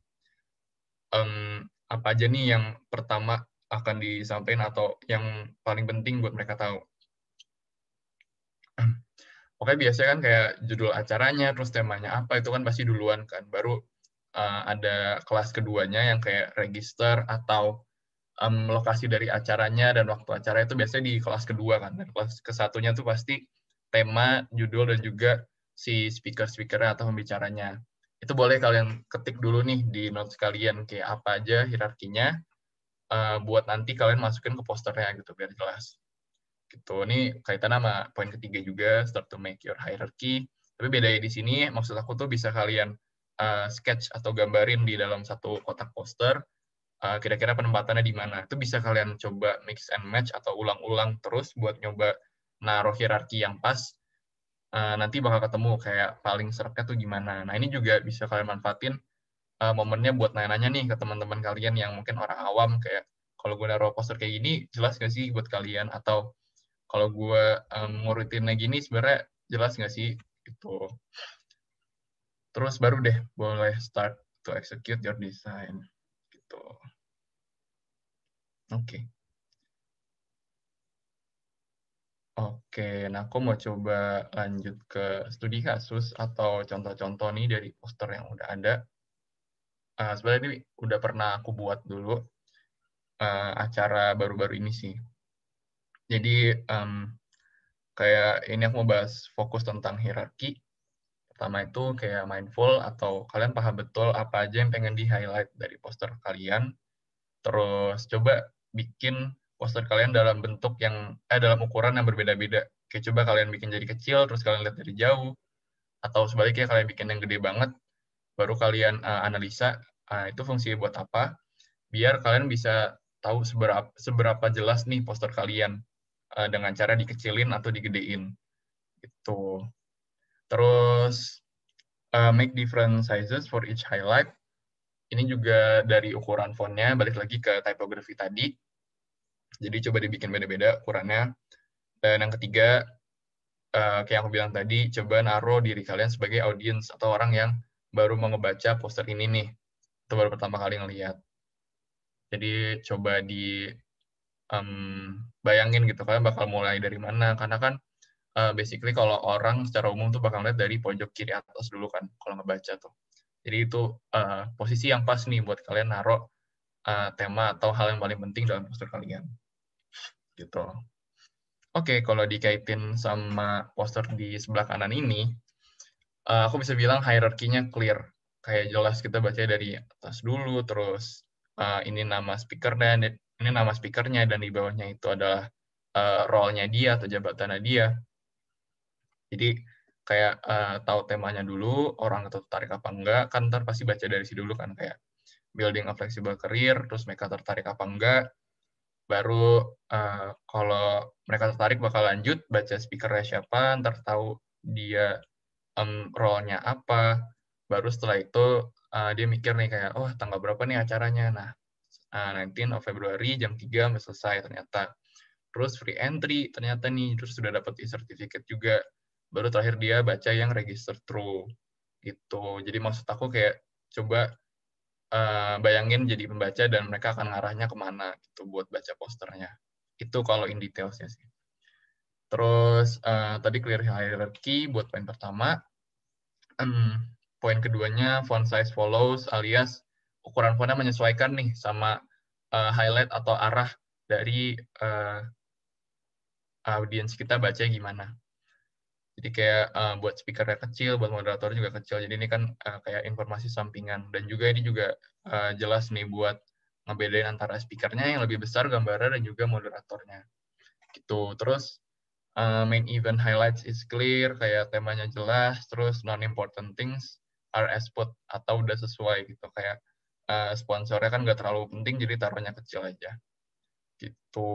Apa aja nih yang pertama akan disampaikan atau yang paling penting buat mereka tahu. Oke, biasanya kan kayak judul acaranya, terus temanya apa, itu kan pasti duluan kan. Baru ada kelas keduanya yang kayak register atau lokasi dari acaranya dan waktu acara itu biasanya di kelas kedua kan. Dan kelas kesatunya tuh pasti tema, judul, dan juga si speaker-speakernya atau pembicaranya. Itu boleh kalian ketik dulu nih di notes kalian kayak apa aja hierarkinya buat nanti kalian masukin ke posternya gitu biar jelas. Gitu. Ini kaitan sama poin ketiga juga, start to make your hierarchy. Tapi bedanya di sini, maksud aku tuh bisa kalian sketch atau gambarin di dalam satu kotak poster, kira-kira penempatannya di mana. Itu bisa kalian coba mix and match atau ulang-ulang terus buat nyoba naruh hierarki yang pas. Nanti bakal ketemu kayak paling seretnya tuh gimana. Nah, ini juga bisa kalian manfaatin momennya buat nanya-nanya nih ke teman-teman kalian yang mungkin orang awam, kayak kalau gue naruh poster kayak gini, jelas nggak sih buat kalian? Atau kalau gue ngurutinnya gini sebenarnya jelas nggak sih gitu. Terus baru deh boleh start to execute your design gitu. Oke. Nah aku mau coba lanjut ke studi kasus atau contoh-contoh nih dari poster yang udah ada. Sebenarnya ini udah pernah aku buat dulu acara baru-baru ini sih. Jadi kayak ini aku mau bahas fokus tentang hierarki. Pertama itu kayak mindful atau kalian paham betul apa aja yang pengen di-highlight dari poster kalian. Terus coba bikin poster kalian dalam bentuk yang dalam ukuran yang berbeda-beda. Kayak coba kalian bikin jadi kecil, terus kalian lihat dari jauh, atau sebaliknya kalian bikin yang gede banget, baru kalian analisa itu fungsinya buat apa, biar kalian bisa tahu seberapa jelas nih poster kalian dengan cara dikecilin atau digedein. Gitu. Terus make different sizes for each highlight. Ini juga dari ukuran fontnya, balik lagi ke typography tadi. Jadi coba dibikin beda-beda ukurannya. Dan yang ketiga, kayak aku bilang tadi, coba naruh diri kalian sebagai audiens atau orang yang baru mau ngebaca poster ini nih. Itu baru pertama kali ngelihat. Jadi coba bayangin gitu, kalian bakal mulai dari mana. Karena kan basically kalau orang secara umum tuh bakal lihat dari pojok kiri atas dulu kan, kalau ngebaca tuh. Jadi itu posisi yang pas nih buat kalian naruh tema atau hal yang paling penting dalam poster kalian. Gitu. Oke, kalau dikaitin sama poster di sebelah kanan ini, aku bisa bilang hierarkinya clear. Kayak jelas kita baca dari atas dulu, terus ini nama speakernya, ini nama speakernya, dan di bawahnya itu adalah role-nya dia atau jabatannya dia. Jadi kayak tahu temanya dulu, orang itu tertarik apa enggak, kan ntar pasti baca dari situ dulu kan, kayak building a flexible career, terus mereka tertarik apa enggak, baru kalau mereka tertarik bakal lanjut baca speakernya siapa, ntar tahu dia role-nya apa, baru setelah itu dia mikir nih kayak, oh tanggal berapa nih acaranya, nah 19 of February jam 3 udah selesai ternyata, terus free entry ternyata nih, terus sudah dapat e-certificate juga, baru terakhir dia baca yang register through gitu. Jadi maksud aku kayak coba bayangin jadi pembaca dan mereka akan ngarahnya kemana gitu buat baca posternya. Itu kalau in details-nya sih. Terus tadi clear hierarchy buat poin pertama. Poin keduanya font size follows, alias ukuran fontnya menyesuaikan nih sama highlight atau arah dari audiens kita baca gimana. Jadi kayak buat speakernya kecil, buat moderator juga kecil. Jadi ini kan kayak informasi sampingan. Dan juga ini juga jelas nih buat ngebedain antara speakernya yang lebih besar gambarnya dan juga moderatornya. Gitu. Terus main event highlights is clear, kayak temanya jelas. Terus non-important things RS put atau udah sesuai gitu, kayak sponsornya kan nggak terlalu penting, jadi taruhnya kecil aja gitu.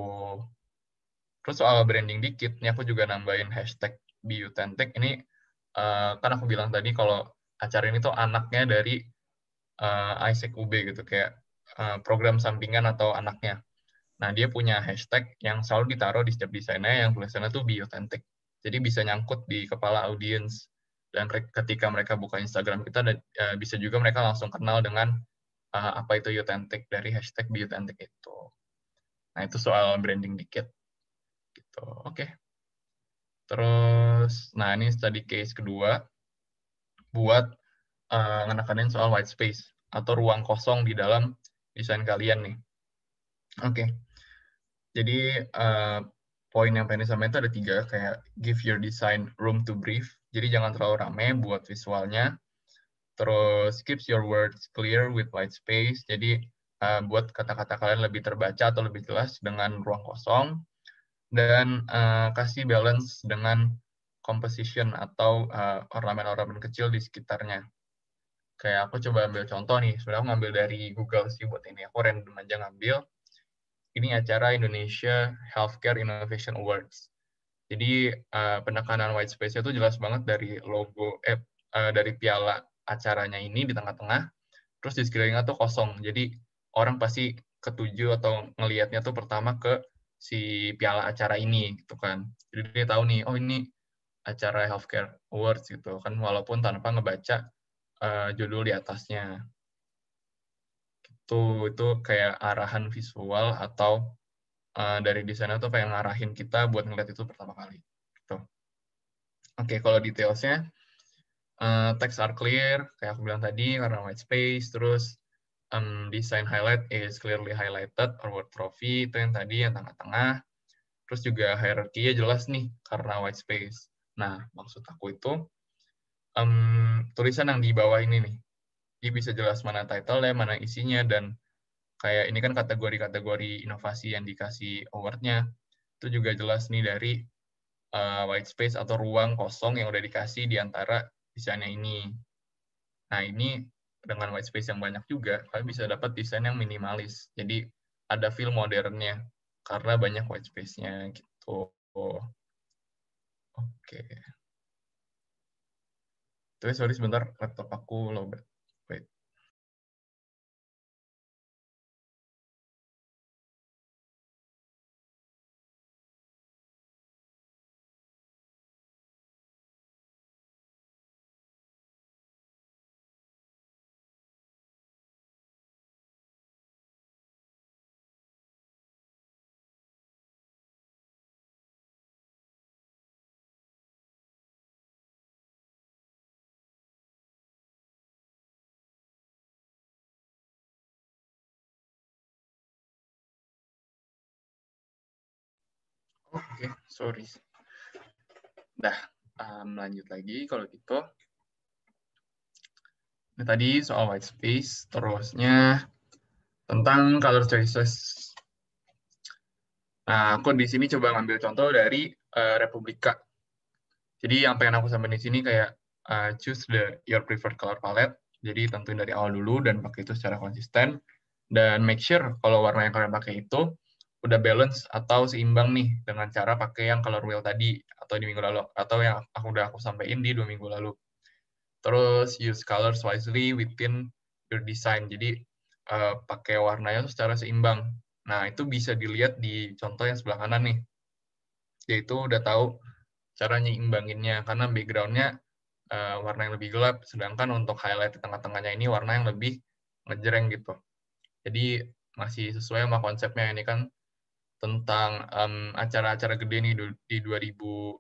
Terus soal branding dikit, ini aku juga nambahin hashtag #BeAuthentic. Ini kan aku bilang tadi kalau acara ini tuh anaknya dari Isaac UB gitu, kayak program sampingan atau anaknya. Nah, dia punya hashtag yang selalu ditaruh di setiap desainnya, yang tulisannya tuh #BeAuthentic. Jadi bisa nyangkut di kepala audiens. Dan ketika mereka buka Instagram kita, bisa juga mereka langsung kenal dengan apa itu authentic dari hashtag #BeAuthentic itu. Nah, itu soal branding dikit. Gitu. Oke. Terus, nah ini study case kedua buat ngenekanin soal white space atau ruang kosong di dalam desain kalian nih. Oke. Jadi poin yang pengen disampaikan itu ada 3, kayak give your design room to breathe. Jadi jangan terlalu rame buat visualnya. Terus keeps your words clear with white space. Jadi buat kata-kata kalian lebih terbaca atau lebih jelas dengan ruang kosong. Dan kasih balance dengan composition atau ornamen-ornamen kecil di sekitarnya. Kayak aku coba ambil contoh nih, sebenarnya aku ngambil dari Google sih buat ini. Aku random aja ngambil. Ini acara Indonesia Healthcare Innovation Awards. Jadi penekanan white space-nya itu jelas banget dari logo, dari piala acaranya ini di tengah-tengah, terus di sekelilingnya tuh kosong. Jadi orang pasti ketuju atau ngelihatnya tuh pertama ke si piala acara ini gitu kan. Jadi dia tahu nih, oh ini acara Healthcare Awards gitu kan, walaupun tanpa ngebaca judul di atasnya. Itu kayak arahan visual atau dari desainer tuh pengen ngarahin kita buat ngeliat itu pertama kali. Gitu. Oke, kalau detailsnya, text are clear, kayak aku bilang tadi, karena white space, terus design highlight is clearly highlighted, award trophy, itu yang tadi, yang tengah-tengah. Terus juga hierarchy-nya jelas nih, karena white space. Nah, maksud aku itu, tulisan yang di bawah ini nih, dia bisa jelas mana title-nya, mana isinya, dan kayak ini kan kategori-kategori inovasi yang dikasih award-nya, itu juga jelas nih dari white space atau ruang kosong yang udah dikasih di antara desainnya ini. Nah, ini dengan white space yang banyak juga, kalian bisa dapat desain yang minimalis. Jadi, ada feel modernnya, karena banyak white space-nya gitu. Oke. Terus, sorry sebentar, laptop aku lowbat. Wait. Oke, sorry. Dah, lanjut lagi kalau gitu. Ini tadi soal white space, terusnya tentang color choices. Nah, aku di sini coba ngambil contoh dari Republika. Jadi yang pengen aku sampaikan di sini kayak choose your preferred color palette. Jadi tentuin dari awal dulu dan pakai itu secara konsisten. Dan make sure kalau warna yang kalian pakai itu udah balance atau seimbang nih dengan cara pakai yang color wheel tadi atau di minggu lalu atau yang aku sampaikan di 2 minggu lalu. Terus use colors wisely within your design. Jadi pakai warnanya secara seimbang. Nah, itu bisa dilihat di contoh yang sebelah kanan nih. Yaitu udah tahu cara nyeimbanginnya, karena background-nya warna yang lebih gelap, sedangkan untuk highlight di tengah-tengahnya ini warna yang lebih ngejreng gitu. Jadi masih sesuai sama konsepnya. Ini kan tentang acara-acara gede nih di 2020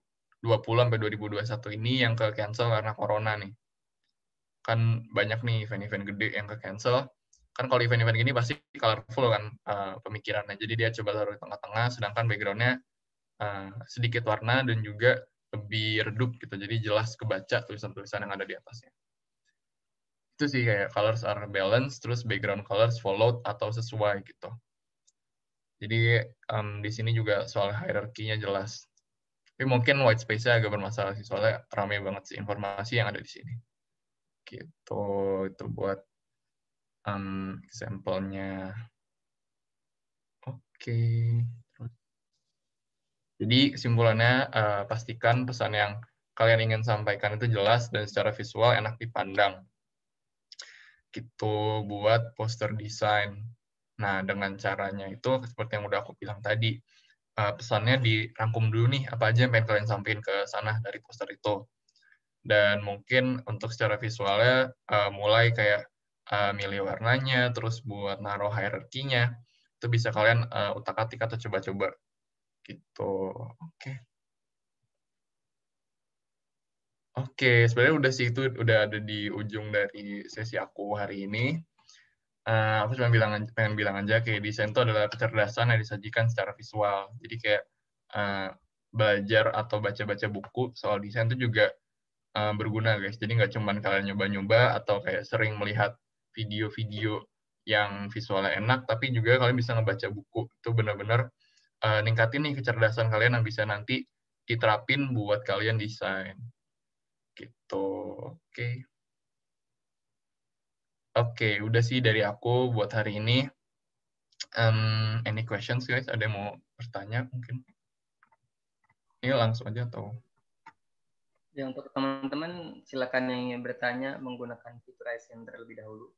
sampai 2021 ini yang ke cancel karena corona nih. Kan banyak nih event-event gede yang ke cancel. Kan kalau event-event gini pasti colorful kan pemikirannya. Jadi dia coba taruh di tengah-tengah, sedangkan background-nya sedikit warna dan juga lebih redup gitu. Jadi jelas kebaca tulisan-tulisan yang ada di atasnya. Itu sih kayak colors are balanced, terus background colors followed atau sesuai gitu. Jadi di sini juga soal hierarkinya jelas. Tapi mungkin white space-nya agak bermasalah sih, soalnya ramai banget sih informasi yang ada di sini. Gitu, itu buat sampelnya. Oke. Jadi kesimpulannya, pastikan pesan yang kalian ingin sampaikan itu jelas dan secara visual enak dipandang. Gitu buat poster desain. Nah, dengan caranya itu seperti yang udah aku bilang tadi, pesannya dirangkum dulu nih, apa aja yang pengen kalian sampaikan ke sana dari poster itu. Dan mungkin untuk secara visualnya, mulai kayak milih warnanya, terus buat naruh hierarkinya, itu bisa kalian utak-atik atau coba-coba. Gitu. Oke, sebenarnya udah sih, itu udah ada di ujung dari sesi aku hari ini. Aku cuma pengen bilang aja kayak desain itu adalah kecerdasan yang disajikan secara visual. Jadi kayak belajar atau baca-baca buku soal desain itu juga berguna, guys. Jadi nggak cuma kalian nyoba-nyoba atau kayak sering melihat video-video yang visualnya enak, tapi juga kalian bisa ngebaca buku. Itu benar-benar ningkatin nih kecerdasan kalian yang bisa nanti diterapin buat kalian desain. Gitu. Oke, udah sih dari aku buat hari ini. Any questions, guys? Ada yang mau bertanya mungkin? Ini langsung aja atau? Ya, untuk teman-teman, silakan yang ingin bertanya menggunakan fitur raise hand terlebih dahulu.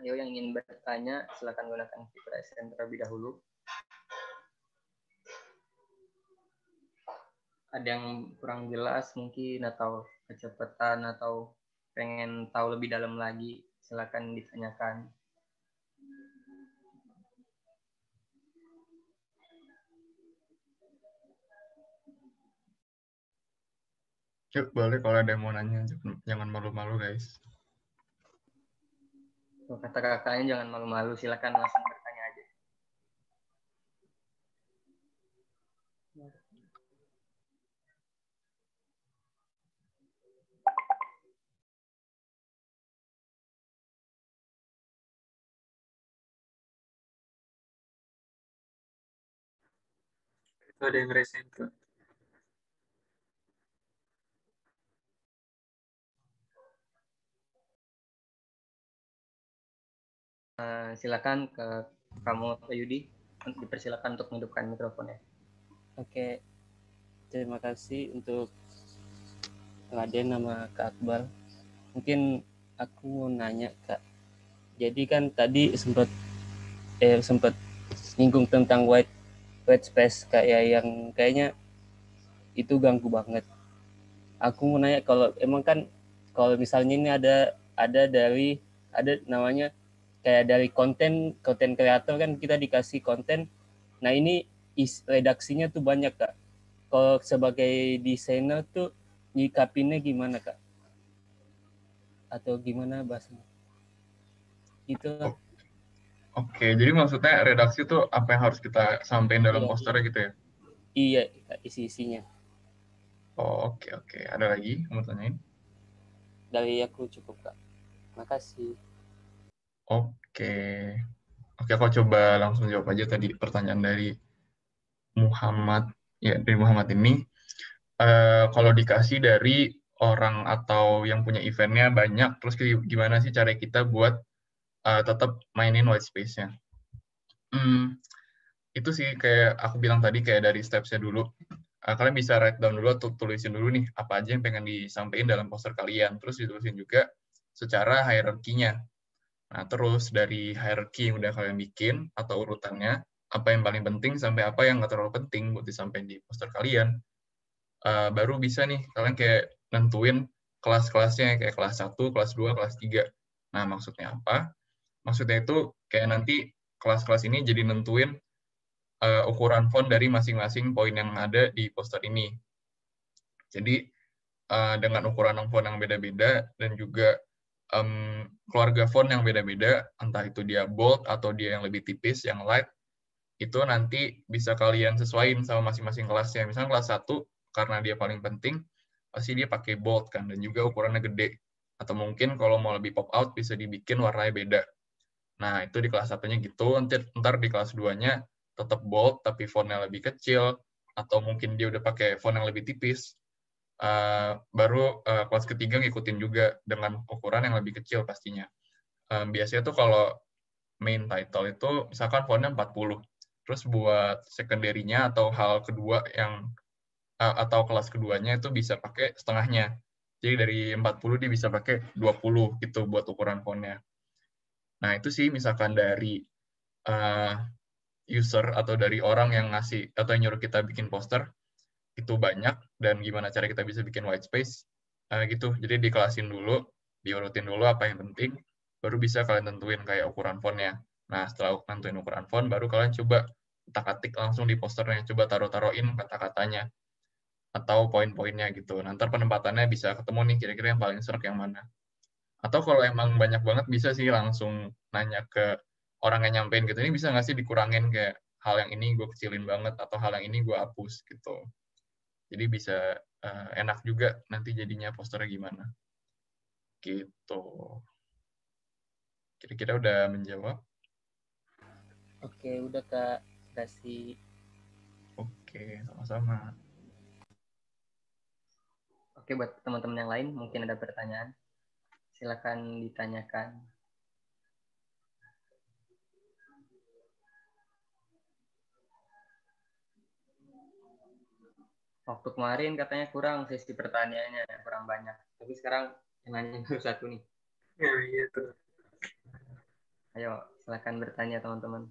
Ayo yang ingin bertanya, silakan gunakan fitur raise hand terlebih dahulu. Ada yang kurang jelas mungkin, atau kecepatan, atau pengen tahu lebih dalam lagi, silakan ditanyakan. Yuk, boleh kalau ada yang mau nanya, jangan malu-malu, guys. Kata kakaknya jangan malu-malu, silakan langsung bertanya aja. Itu ada yang raise hand tuh. Silakan ke kamu, Yudi, dipersilakan untuk menghidupkan mikrofonnya. Oke, terima kasih untuk Raden nama Kak Akbar. Mungkin aku mau nanya Kak. Jadi kan tadi sempat nyinggung tentang white space kayak yang kayaknya itu ganggu banget. Aku mau nanya, kalau emang kan kalau misalnya ini ada namanya kayak dari konten kreator kan, kita dikasih konten. Nah ini redaksinya tuh banyak Kak. Kalau sebagai desainer tuh nyikapinnya gimana Kak? Atau gimana bahasanya? Gitu. Oke, jadi maksudnya redaksi itu apa yang harus kita sampaikan dalam posternya gitu ya? Iya, isi-isinya. Oh, oke. Ada lagi kamu tanyain? Dari aku cukup Kak. Makasih. Oke, aku coba langsung jawab aja tadi pertanyaan dari Muhammad. Ya, dari Muhammad ini, kalau dikasih dari orang atau yang punya eventnya banyak, terus gimana sih cara kita buat tetap mainin white space-nya? Itu sih kayak aku bilang tadi, kayak dari steps-nya dulu. Kalian bisa write down dulu atau tulisin dulu nih, apa aja yang pengen disampaikan dalam poster kalian. Terus ditulisin juga secara hierarkinya. Nah, terus dari hierarki yang udah kalian bikin, atau urutannya, apa yang paling penting sampai apa yang nggak terlalu penting buat disampaikan di poster kalian. Baru bisa nih, kalian kayak nentuin kelas-kelasnya, kayak kelas 1, kelas 2, kelas 3. Nah, maksudnya apa? Maksudnya itu kayak nanti kelas-kelas ini jadi nentuin ukuran font dari masing-masing poin yang ada di poster ini. Jadi, dengan ukuran font yang beda-beda, dan juga keluarga font yang beda-beda, entah itu dia bold atau dia yang lebih tipis, yang light, itu nanti bisa kalian sesuaiin sama masing-masing kelasnya. Misalnya kelas 1, karena dia paling penting, pasti dia pakai bold kan, dan juga ukurannya gede. Atau mungkin kalau mau lebih pop out bisa dibikin warnanya beda. Nah, itu di kelas 1-nya gitu. Ntar di kelas 2-nya tetap bold tapi fontnya lebih kecil, atau mungkin dia udah pakai font yang lebih tipis. Baru kelas ketiga ngikutin juga dengan ukuran yang lebih kecil pastinya. Biasanya tuh kalau main title itu misalkan fontnya 40. Terus buat secondary-nya atau hal kedua yang atau kelas keduanya itu bisa pakai setengahnya. Jadi dari 40 dia bisa pakai 20 gitu buat ukuran fontnya. Nah, itu sih misalkan dari user atau dari orang yang ngasih atau yang nyuruh kita bikin poster itu banyak, dan gimana cara kita bisa bikin white space gitu. Jadi dikelasin dulu, diurutin dulu apa yang penting, baru bisa kalian tentuin kayak ukuran fontnya. Nah, setelah tentuin ukuran font, baru kalian coba ketik langsung di posternya, coba taruh-taruhin kata-katanya atau poin-poinnya gitu. Nanti penempatannya bisa ketemu nih kira-kira yang paling serak yang mana. Atau kalau emang banyak banget bisa sih langsung nanya ke orang yang nyampein gitu, ini bisa nggak sih dikurangin kayak hal yang ini gue kecilin banget atau hal yang ini gue hapus gitu. Jadi bisa enak juga nanti jadinya posternya gimana. Gitu. Kira-kira udah menjawab? Oke, udah Kak. Kasih. Oke, sama-sama. Oke, buat teman-teman yang lain mungkin ada pertanyaan. Silakan ditanyakan. Waktu kemarin katanya kurang sesi pertanyaannya, kurang banyak. Tapi sekarang yang nanya baru satu nih. Ya, iya tuh. Ayo, silakan bertanya teman-teman.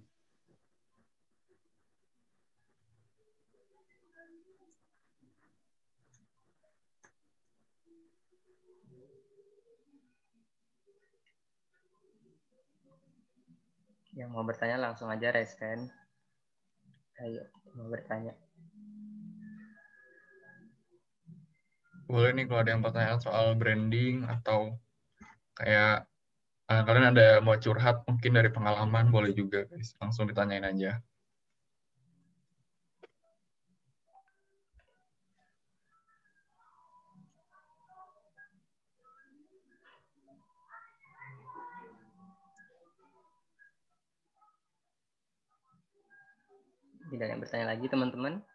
Yang mau bertanya langsung aja raise hand. Ayo, mau bertanya. Boleh nih kalau ada yang pertanyaan soal branding atau kayak kalian ada mau curhat mungkin dari pengalaman, boleh juga guys. Langsung ditanyain aja. Tidak ada yang bertanya lagi teman-teman.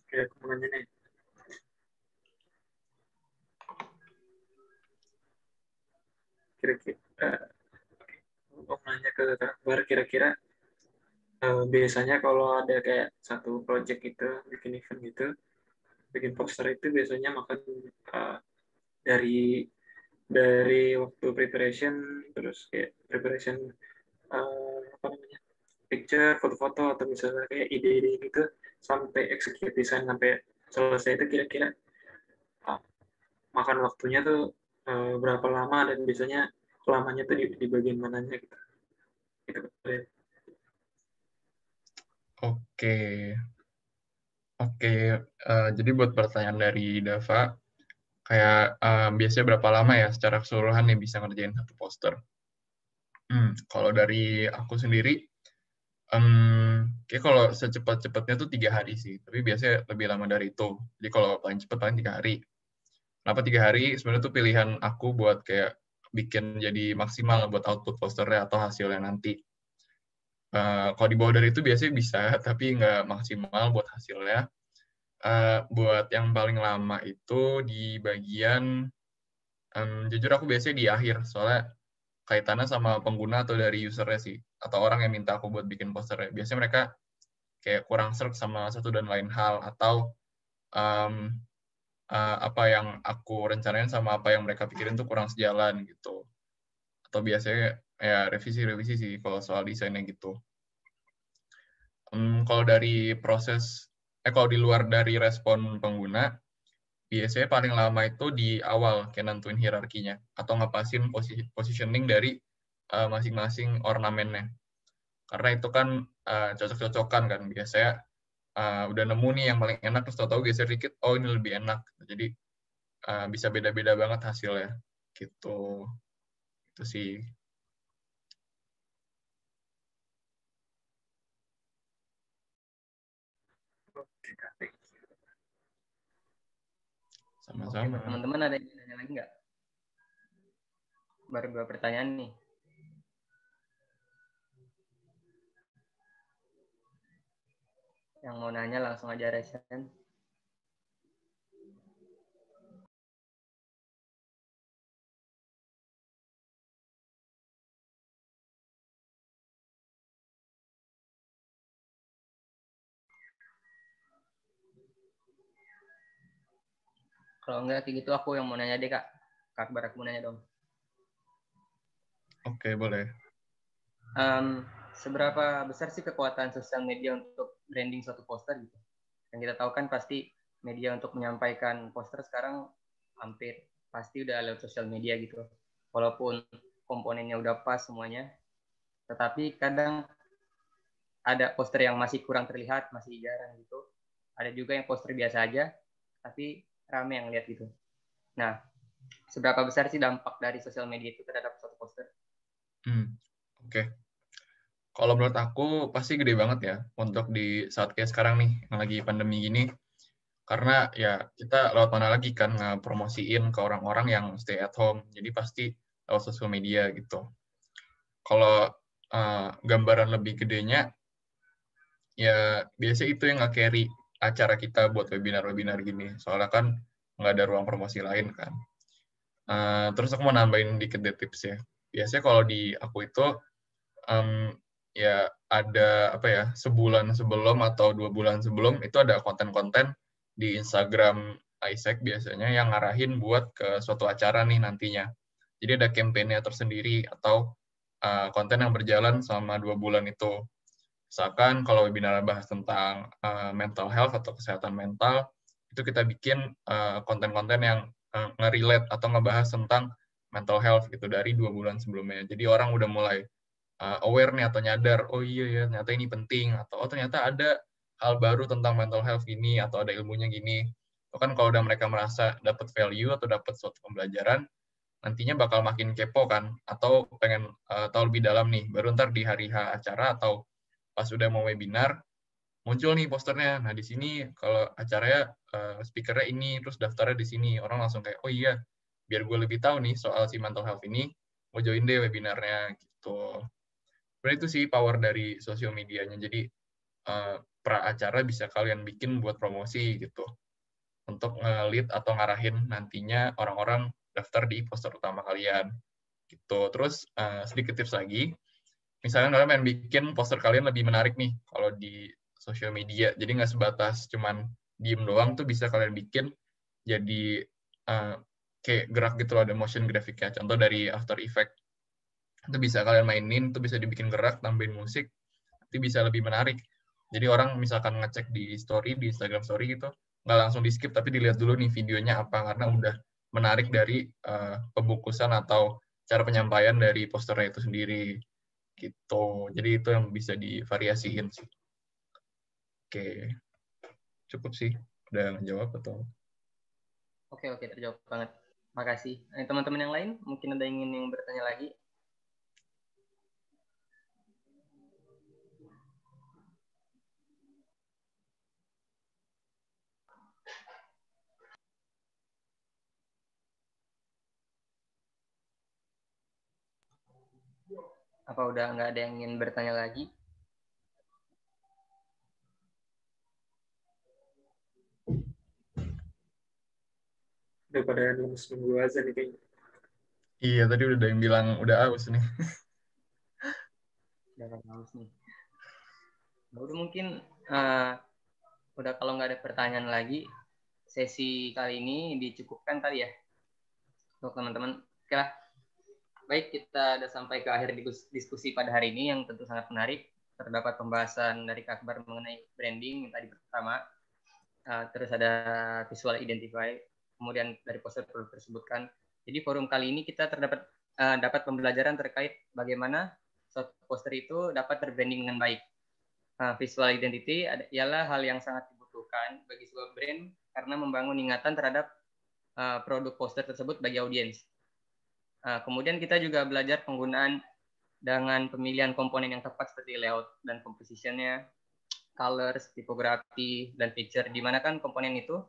Oke, aku mau nanya nih. Kira-kira mau nanya ke Kak Akbar, kira-kira biasanya kalau ada kayak satu project gitu, bikin event gitu, bikin poster itu biasanya makan dari waktu preparation, terus kayak preparation apa namanya, picture, foto-foto, atau misalnya kayak ide-ide gitu, sampai execute design sampai selesai itu kira-kira makan waktunya tuh berapa lama, dan biasanya lamanya tuh di bagian mananya gitu. Gitu. Oke, jadi buat pertanyaan dari Dava, kayak biasanya berapa lama ya secara keseluruhan nih bisa ngerjain satu poster? Kalau dari aku sendiri, kayak kalau secepat-cepatnya tuh 3 hari sih, tapi biasanya lebih lama dari itu. Jadi kalau paling cepat paling 3 hari. Kenapa 3 hari? Sebenarnya tuh pilihan aku buat kayak bikin jadi maksimal buat output posternya atau hasilnya nanti. Kalau di bawah dari itu biasanya bisa, tapi nggak maksimal buat hasilnya. Buat yang paling lama itu di bagian, jujur aku biasanya di akhir, soalnya kaitannya sama pengguna atau dari usernya sih, atau orang yang minta aku buat bikin posternya. Biasanya mereka kayak kurang serg sama satu dan lain hal, atau apa yang aku rencanain sama apa yang mereka pikirin tuh kurang sejalan gitu. Atau biasanya ya revisi-revisi sih kalau soal desainnya gitu. Kalau dari proses, kalau di luar dari respon pengguna, biasanya paling lama itu di awal kayak nentuin hierarkinya atau ngepasin positioning dari masing-masing ornamennya. Karena itu kan cocok-cocokan kan biasanya udah nemu nih yang paling enak, terus tahu-tahu geser dikit, oh ini lebih enak. Jadi bisa beda-beda banget hasilnya. Gitu. Itu sih. Oke, Kak. Thank you. Oke, Sama-sama. buat teman-teman ada yang nanya lagi nggak? Baru 2 pertanyaan nih. Yang mau nanya langsung aja resen. Kalau enggak kayak gitu aku yang mau nanya deh Kak. Kak Akbar, aku mau nanya dong. Oke, boleh. Seberapa besar sih kekuatan sosial media untuk branding suatu poster gitu? Yang kita tahu kan pasti media untuk menyampaikan poster sekarang hampir pasti udah lewat sosial media gitu. Walaupun komponennya udah pas semuanya, tetapi kadang ada poster yang masih kurang terlihat, masih jarang gitu. Ada juga yang poster biasa aja, tapi rame yang lihat gitu. Nah, seberapa besar sih dampak dari sosial media itu terhadap suatu poster? Oke. Kalau menurut aku pasti gede banget ya untuk di saat kayak sekarang nih yang lagi pandemi gini. Karena ya kita lewat mana lagi kan ngepromosiin ke orang-orang yang stay at home. Jadi pasti lewat sosial media gitu. Kalau gambaran lebih gedenya, ya biasanya itu yang nge-carry acara kita buat webinar-webinar gini. Soalnya kan nggak ada ruang promosi lain kan. Terus aku mau nambahin dikit deh tips ya. Biasanya kalau di aku itu ya ada apa ya, sebulan sebelum atau 2 bulan sebelum itu ada konten-konten di Instagram Isaac biasanya yang ngarahin buat ke suatu acara nih nantinya. Jadi ada campaign-nya tersendiri atau konten yang berjalan selama 2 bulan itu. Misalkan kalau webinar bahas tentang mental health atau kesehatan mental, itu kita bikin konten-konten yang nge-relate atau ngebahas tentang mental health gitu dari 2 bulan sebelumnya. Jadi orang udah mulai aware nih atau nyadar, oh iya ya ternyata ini penting, atau oh ternyata ada hal baru tentang mental health gini, atau ada ilmunya gini. Itu kan kalau udah mereka merasa dapat value atau dapat suatu pembelajaran, nantinya bakal makin kepo kan, atau pengen tahu lebih dalam nih, baru ntar di hari H acara atau pas udah mau webinar, muncul nih posternya. Nah di sini kalau acaranya speakernya ini, terus daftarnya di sini, orang langsung kayak, oh iya, biar gue lebih tahu nih soal si mental health ini, mau join deh webinarnya gitu. Sebenarnya itu sih power dari sosial medianya. Jadi pra acara bisa kalian bikin buat promosi gitu, untuk nge-lead atau ngarahin nantinya orang-orang daftar di poster utama kalian gitu. Terus sedikit tips lagi, misalnya kalian pengen bikin poster kalian lebih menarik nih kalau di sosial media, jadi nggak sebatas cuman diem doang, tuh bisa kalian bikin jadi kayak gerak gitu loh, ada motion graphicnya. Contoh dari After Effects, itu bisa kalian mainin, itu bisa dibikin gerak, tambahin musik, nanti bisa lebih menarik. Jadi orang misalkan ngecek di story, di Instagram story gitu, nggak langsung di skip, tapi dilihat dulu nih videonya apa, karena udah menarik dari pembungkusan atau cara penyampaian dari posternya itu sendiri. Gitu. Jadi itu yang bisa divariasiin sih. Oke. Cukup sih. Udah ngejawab atau? Oke, terjawab banget. Makasih. Teman-teman yang lain mungkin ada yang bertanya lagi? Apa udah nggak ada yang ingin bertanya lagi? Daripada nunggu aja nih kayaknya. Iya, tadi udah ada yang bilang udah aus nih. Udah haus nih. Nah, udah mungkin udah kalau nggak ada pertanyaan lagi, sesi kali ini dicukupkan kali ya untuk teman-teman. Oke lah. Baik, kita udah sampai ke akhir diskusi pada hari ini yang tentu sangat menarik. Terdapat pembahasan dari Kak Akbar mengenai branding yang tadi pertama. Terus ada visual identify, kemudian dari poster perlu tersebutkan. Jadi forum kali ini kita dapat pembelajaran terkait bagaimana suatu poster itu dapat terbranding dengan baik. Visual identity ialah hal yang sangat dibutuhkan bagi sebuah brand karena membangun ingatan terhadap produk poster tersebut bagi audiens. Kemudian kita juga belajar penggunaan dengan pemilihan komponen yang tepat seperti layout dan composition-nya, colors, tipografi, dan picture, di mana kan komponen itu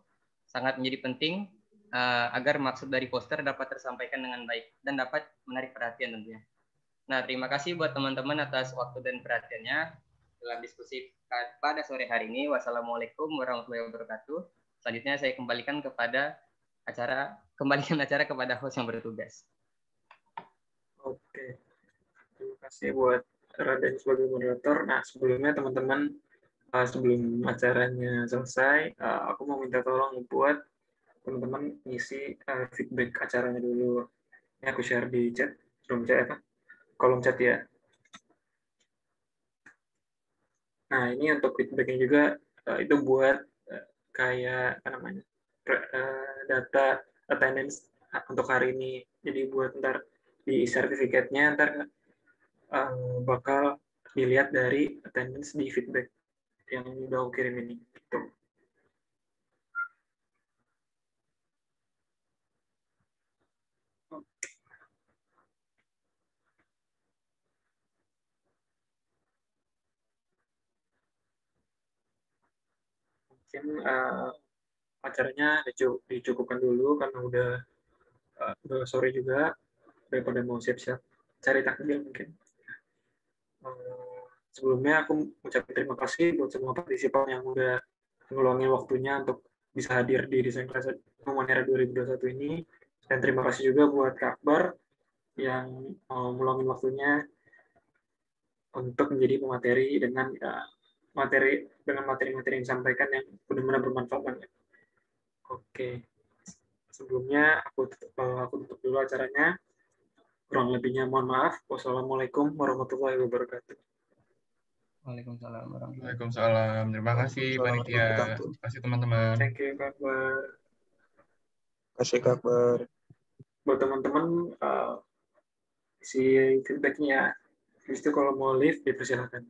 sangat menjadi penting agar maksud dari poster dapat tersampaikan dengan baik dan dapat menarik perhatian tentunya. Nah, terima kasih buat teman-teman atas waktu dan perhatiannya dalam diskusi pada sore hari ini. Wassalamualaikum warahmatullahi wabarakatuh. Selanjutnya saya kembalikan acara kepada host yang bertugas. Oke. Terima kasih buat Raden sebagai moderator. Nah, sebelumnya teman-teman, sebelum acaranya selesai, aku mau minta tolong buat teman-teman ngisi feedback acaranya dulu. Ini aku share di chat, kolom chat ya. Nah, ini untuk feedbacknya juga itu buat kayak apa namanya data attendance untuk hari ini. Jadi buat ntar di sertifikatnya ntar bakal dilihat dari attendance di feedback yang udah aku kirim ini. Gitu. Mungkin acaranya dicukupkan dulu karena udah sore juga, daripada mau siap-siap cari takjil mungkin. Sebelumnya aku ucapkan terima kasih buat semua partisipan yang udah ngeluangin waktunya untuk bisa hadir di Desain Class Humanera 2021 ini. Dan terima kasih juga buat Kak Akbar yang mau meluangin waktunya untuk menjadi pemateri dengan materi-materi yang disampaikan yang benar-benar bermanfaat banget. Oke. Sebelumnya aku tutup dulu acaranya. Kurang lebihnya mohon maaf. Wassalamualaikum warahmatullahi wabarakatuh. Waalaikumsalam warahmatullahi wabarakatuh. Waalaikumsalam. Terima kasih panitia. Terima kasih teman-teman. Thank you Kak Akbar. Kasih kabar. Buat teman-teman isi feedbacknya. Habis itu kalau mau leave dipersilakan.